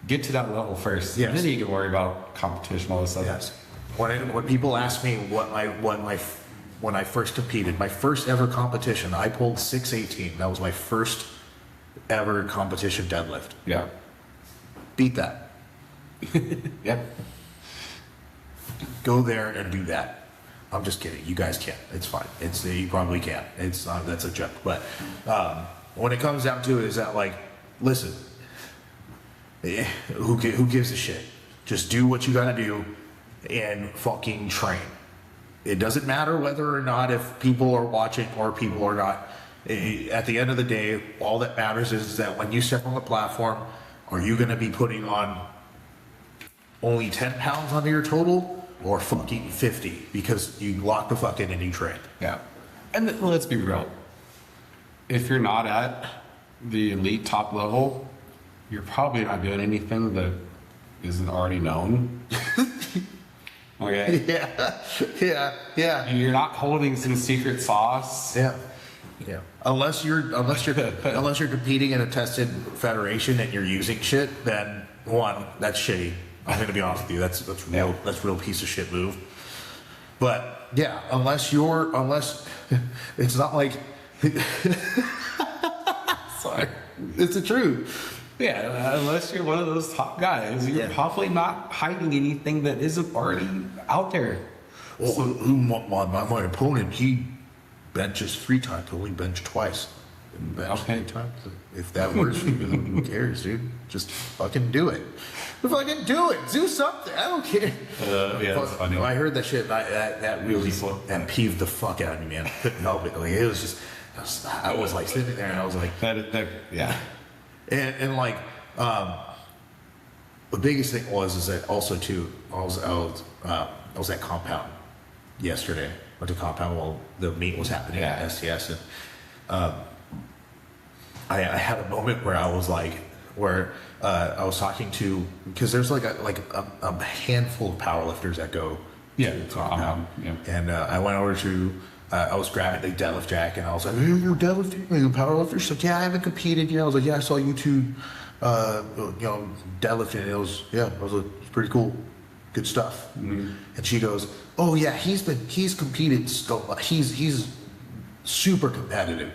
Get to that level first. Yes. And then you can worry about competition, all this stuff. Yes. When people ask me when I first competed, my first ever competition, I pulled 618. That was my first ever competition deadlift. Yeah. Beat that. Yeah. Go there and do that. I'm just kidding. You guys can. It's fine. You probably can. It's not, that's a joke. But when it comes down to it, is that like, listen, who gives a shit? Just do what you gotta do and fucking train. It doesn't matter whether or not if people are watching or people are not. At the end of the day, all that matters is that when you step on the platform, are you gonna be putting on only 10 pounds under your total or fucking 50 because you locked the fuck in and you trained? Yeah. And let's be real. If you're not at the elite top level, you're probably not doing anything that isn't already known. Okay? Yeah. You're not holding some secret sauce. Yeah. Unless you're competing in a tested federation and you're using shit, then one, that's shitty. I'm gonna be honest with you. That's real piece of shit move. But yeah, unless it's not like sorry. It's the truth. Yeah, unless you're one of those top guys, you're probably not hiding anything that isn't already out there. Well, my opponent, he benches 3 times, only bench twice. Bench 3 times. If that works for you, who cares, dude? Just fucking do it. Fucking do it. Do something. I don't care. Yeah, it's funny. I heard that shit. That really peeved the fuck out of me, man. I couldn't help it. Like, it was just, I was like sitting there and I was like, yeah. And like, the biggest thing is that also too, I was at Compound yesterday. Went to Compound while the meet was happening at STS, and I had a moment where I was like, I was talking to, because there's like a handful of powerlifters that go to Compound, and I went over to. I was grabbing the deadlift jack and I was like, you're deadlifting? Are you a powerlifter? She's like, yeah, I haven't competed yet. I was like, yeah, I saw you two, deadlifting. It was pretty cool. Good stuff. Mm-hmm. And she goes, oh yeah, he's competed still. He's super competitive.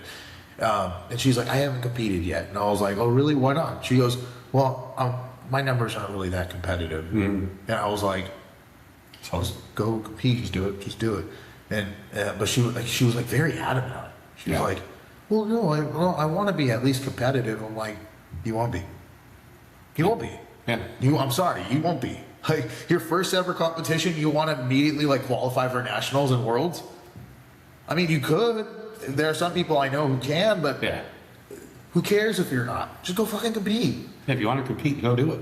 And she's like, I haven't competed yet. And I was like, oh really? Why not? She goes, well, my numbers aren't really that competitive. Mm-hmm. And I was like, so go compete. Just do it. And but she was like very adamant about it. She was like, well, no, I want to be at least competitive. I'm like, you won't be. You won't be. Yeah. I'm sorry, you won't be. Like, your first ever competition, you want to immediately like qualify for nationals and worlds? I mean, you could. There are some people I know who can, but who cares if you're not? Just go fucking compete. If you want to compete, go do it.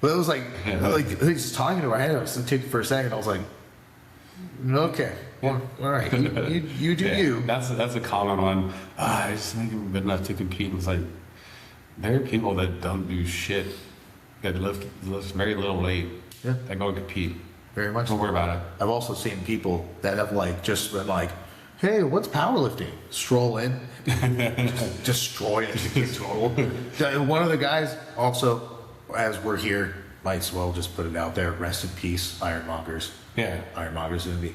But it was like he's talking to her. I had to take it for a second. I was like, okay, well, all right, you do you. That's a common one. I just think I'm good enough to compete. It's like, there are people that don't do shit, that lift very little weight, that go and compete. Very much. Don't worry about it. I've also seen people that have like just been like, hey, what's powerlifting? Stroll in, just destroy it in total. One of the guys also, as we're here, might as well just put it out there. Rest in peace, Ironmongers. Yeah, Ironmongers gonna be.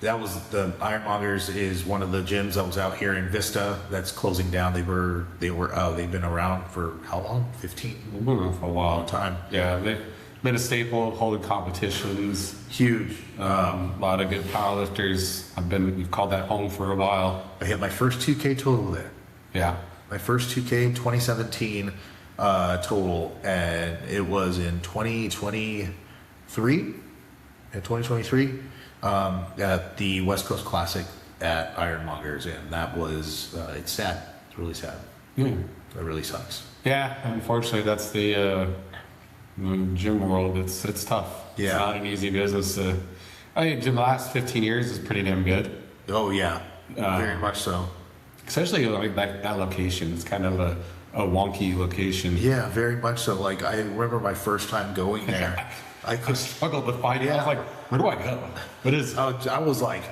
That was the Ironmongers is one of the gyms that was out here in Vista that's closing down. They've been around for how long? 15? For a long time. Yeah, they've been a staple of holding competitions. Huge. A lot of good powerlifters. You've called that home for a while. I hit my first 2K total there. Yeah. My first 2K 2017 total, and it was in 2023. In 2023, at the West Coast Classic at Ironmongers, and that was it's sad. It's really sad. It really sucks. Yeah, unfortunately, that's the gym world. It's tough. Yeah. It's not an easy business. I mean, the last 15 years is pretty damn good. Oh yeah, very much so. Especially like that location. It's kind of a wonky location. Yeah, very much so. Like, I remember my first time going there. I struggled to find it. I was like, where do I go? What is? I was like,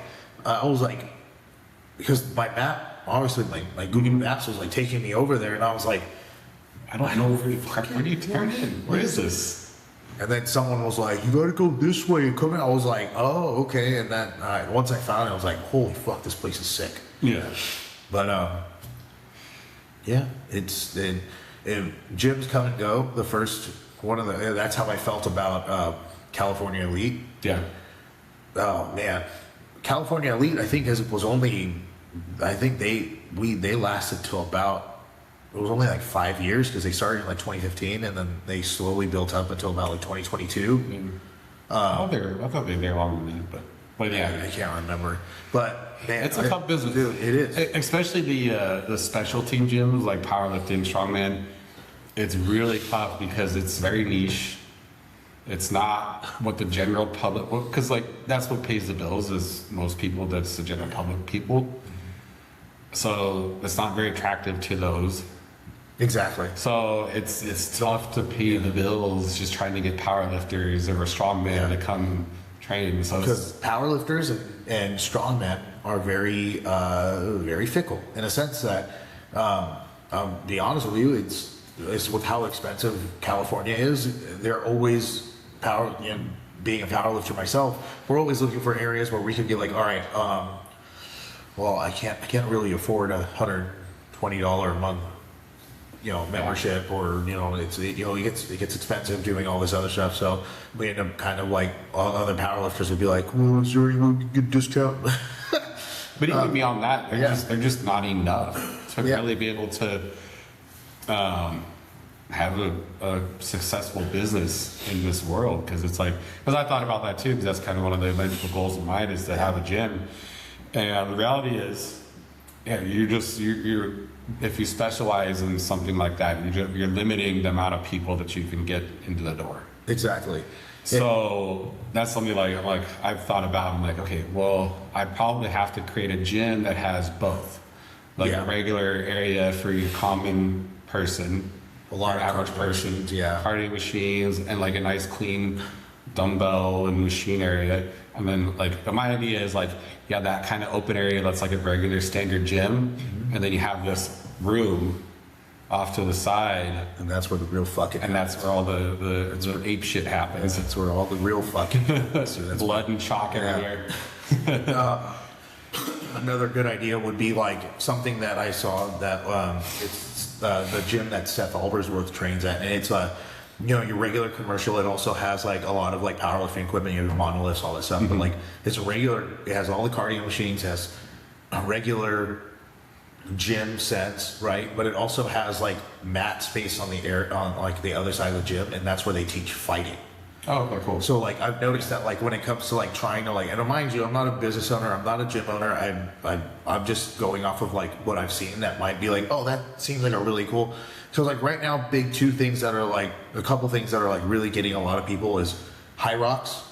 because my map, obviously, my Google Maps was like taking me over there, and I was like, I don't know where do you turn in? What is this? And then someone was like, you gotta go this way and come in. I was like, oh, okay. And then once I found it, I was like, holy fuck, this place is sick. Yeah. But gyms come and go. The first that's how I felt about California Elite. Yeah. Oh man, California Elite, I think they lasted till about, it was only like 5 years because they started in like 2015 and then they slowly built up until about like 2022. I thought they were there longer than that, but yeah. I can't remember, but man, It's a tough business. dude. It is. Especially the specialty gyms like powerlifting, strongman. It's really tough because it's very niche. It's not what the general public, because like that's what pays the bills is most people. That's the general public people. So it's not very attractive to those. Exactly. So it's tough to pay the bills just trying to get powerlifters or a strongman to come train. So Because powerlifters and strongmen are very, very fickle in a sense that, I'll be honest with you, it's with how expensive California is. They're always being a powerlifter myself, we're always looking for areas where we can get like, all right, well, I can't really afford $120 a month, membership, or it gets expensive doing all this other stuff. So we end up kind of like other powerlifters would be like, well, is there a good discount? But even beyond that, they're just not enough to really be able to have a successful business in this world. Because I thought about that too, because that's kind of one of the eventual goals of mine is to have a gym. And the reality is, you're if you specialize in something like that, you're limiting the amount of people that you can get into the door. Exactly. So that's something like I've thought about. I'm like, okay, well, I probably have to create a gym that has both, like a regular area for your common person, A lot of average cardio person, machines, yeah. cardio machines, and like a nice clean dumbbell and machine area. And then my idea is that kind of open area that's like a regular standard gym, and then you have this room off to the side, And that's where the real fucking and that's where all the ape shit happens. that's where all the real fucking so that's Blood and chalk everywhere. Another good idea would be like something that I saw that it's the gym that Seth Albersworth trains at, and it's your regular commercial. It also has like a lot of like powerlifting equipment, monoliths, all that stuff. But like it's regular. It has all the cardio machines, has a regular gym sets, right? But it also has like mat space on like the other side of the gym, and that's where they teach fighting. Oh, okay, cool. So like I've noticed that like when it comes to like trying to like, and mind you, I'm not a business owner, I'm not a gym owner, I'm just going off of like what I've seen that might be like, oh, that seems like a really cool. So like right now, a couple things that are like really getting a lot of people is high rocks,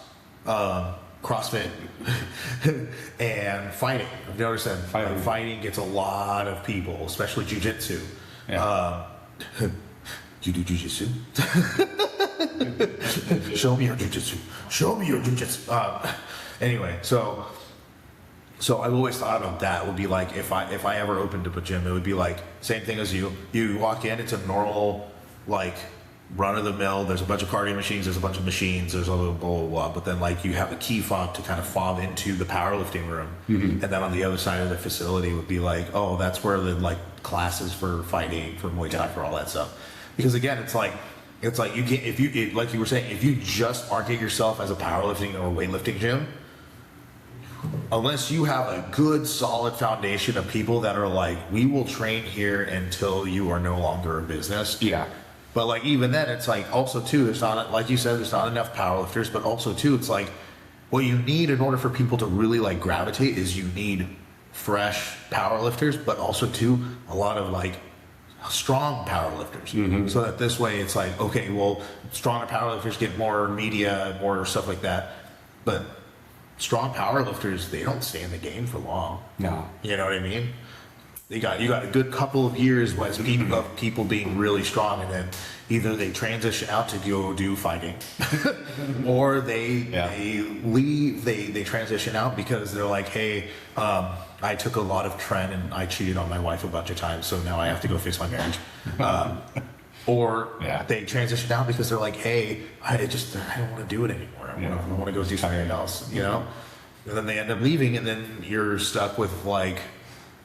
CrossFit, and fighting. I've noticed that fighting gets a lot of people, especially jujitsu. Yeah. You do jujitsu? Show me your jujitsu. Show me your jujitsu. Anyway, so I've always thought about that would be like if I ever opened up a gym, it would be like same thing as you. You walk in, it's a normal like run of the mill. There's a bunch of cardio machines, there's a bunch of machines, there's a little blah blah blah. But then like you have a key fob to kind of fob into the powerlifting room, and then on the other side of the facility would be like, oh, that's where the like classes for fighting, for Muay Thai, for all that stuff. Because again, it's like you can't like you were saying, if you just market yourself as a powerlifting or weightlifting gym, unless you have a good solid foundation of people that are like, we will train here until you are no longer a business. Yeah. But like even then, it's like also too, there's not, like you said, there's not enough powerlifters. But also too, it's like what you need in order for people to really like gravitate is you need fresh powerlifters, but also too a lot of like strong powerlifters. So that this way it's like, okay, well, stronger powerlifters get more media, more stuff like that. But strong powerlifters, they don't stay in the game for long. No. You know what I mean? You got a good couple of years of people being really strong, and then either they transition out to go do fighting, or they leave. They transition out because they're like, hey, I took a lot of tren and I cheated on my wife a bunch of times, so now I have to go fix my marriage. Or they transition out because they're like, hey, I don't want to do it anymore. I want to go do something else, And then they end up leaving, and then you're stuck with like,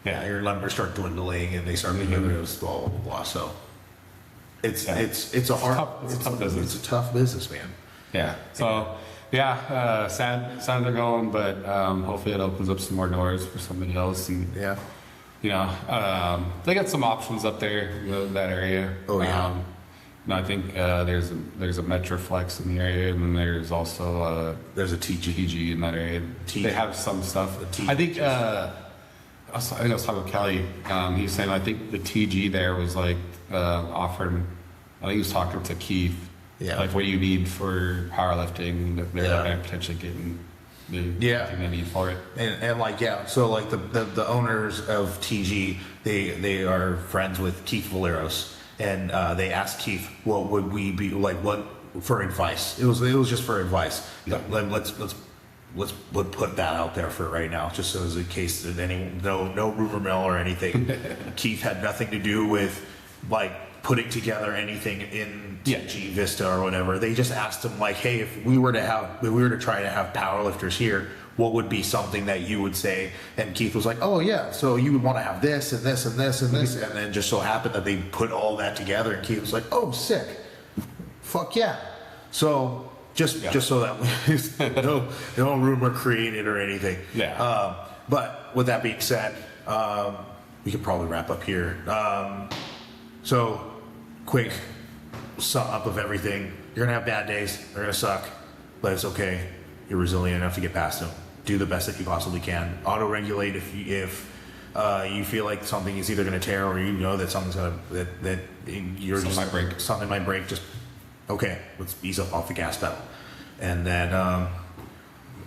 your numbers start dwindling, and they start making those blah blah blah. So, It's Yeah. it's a hard, It's a tough business. It's a tough business, man. Yeah. So, yeah, sad they're going, but hopefully it opens up some more doors for somebody else. And, Yeah. you know, they got some options up there, you know, that area. Oh, yeah. And I think there's a Metroflex in the area, and then there's also There's a TG. TG in that area. TG. They have some stuff. The TG. I think I was talking with Kelly. He was saying I think the TG there was like offered. I think he was talking to Keith. Yeah. Like what do you need for powerlifting? That they're Yeah. going to potentially getting the Yeah. thing they need for it. And like, yeah, so like the owners of TG, they are friends with Keith Valeros, and they asked Keith, what would we be like, what for advice? It was just for advice. Yeah. Let's put that out there for right now, just so as in case there's no rumor mill or anything. Keith had nothing to do with like putting together anything in TG Vista or whatever. They just asked him like, hey, if we were to try to have powerlifters here, what would be something that you would say? And Keith was like, oh yeah, so you would want to have this and this and this and this, and then just so happened that they put all that together, and Keith was like, oh sick, fuck yeah. So just so that no rumor created or anything. Yeah. But with that being said, we could probably wrap up here. So quick sum up of everything. You're gonna have bad days. They're gonna suck, but it's okay. You're resilient enough to get past them. Do the best that you possibly can. Auto-regulate if you feel like something is either gonna tear or you know that something's gonna that you're Something just might break. Something might break. Just okay. Let's ease up off the gas pedal, and then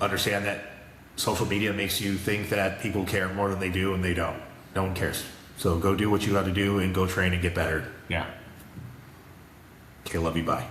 understand that social media makes you think that people care more than they do, and they don't. No one cares. So go do what you got to do and go train and get better. Yeah. Okay, love you. Bye.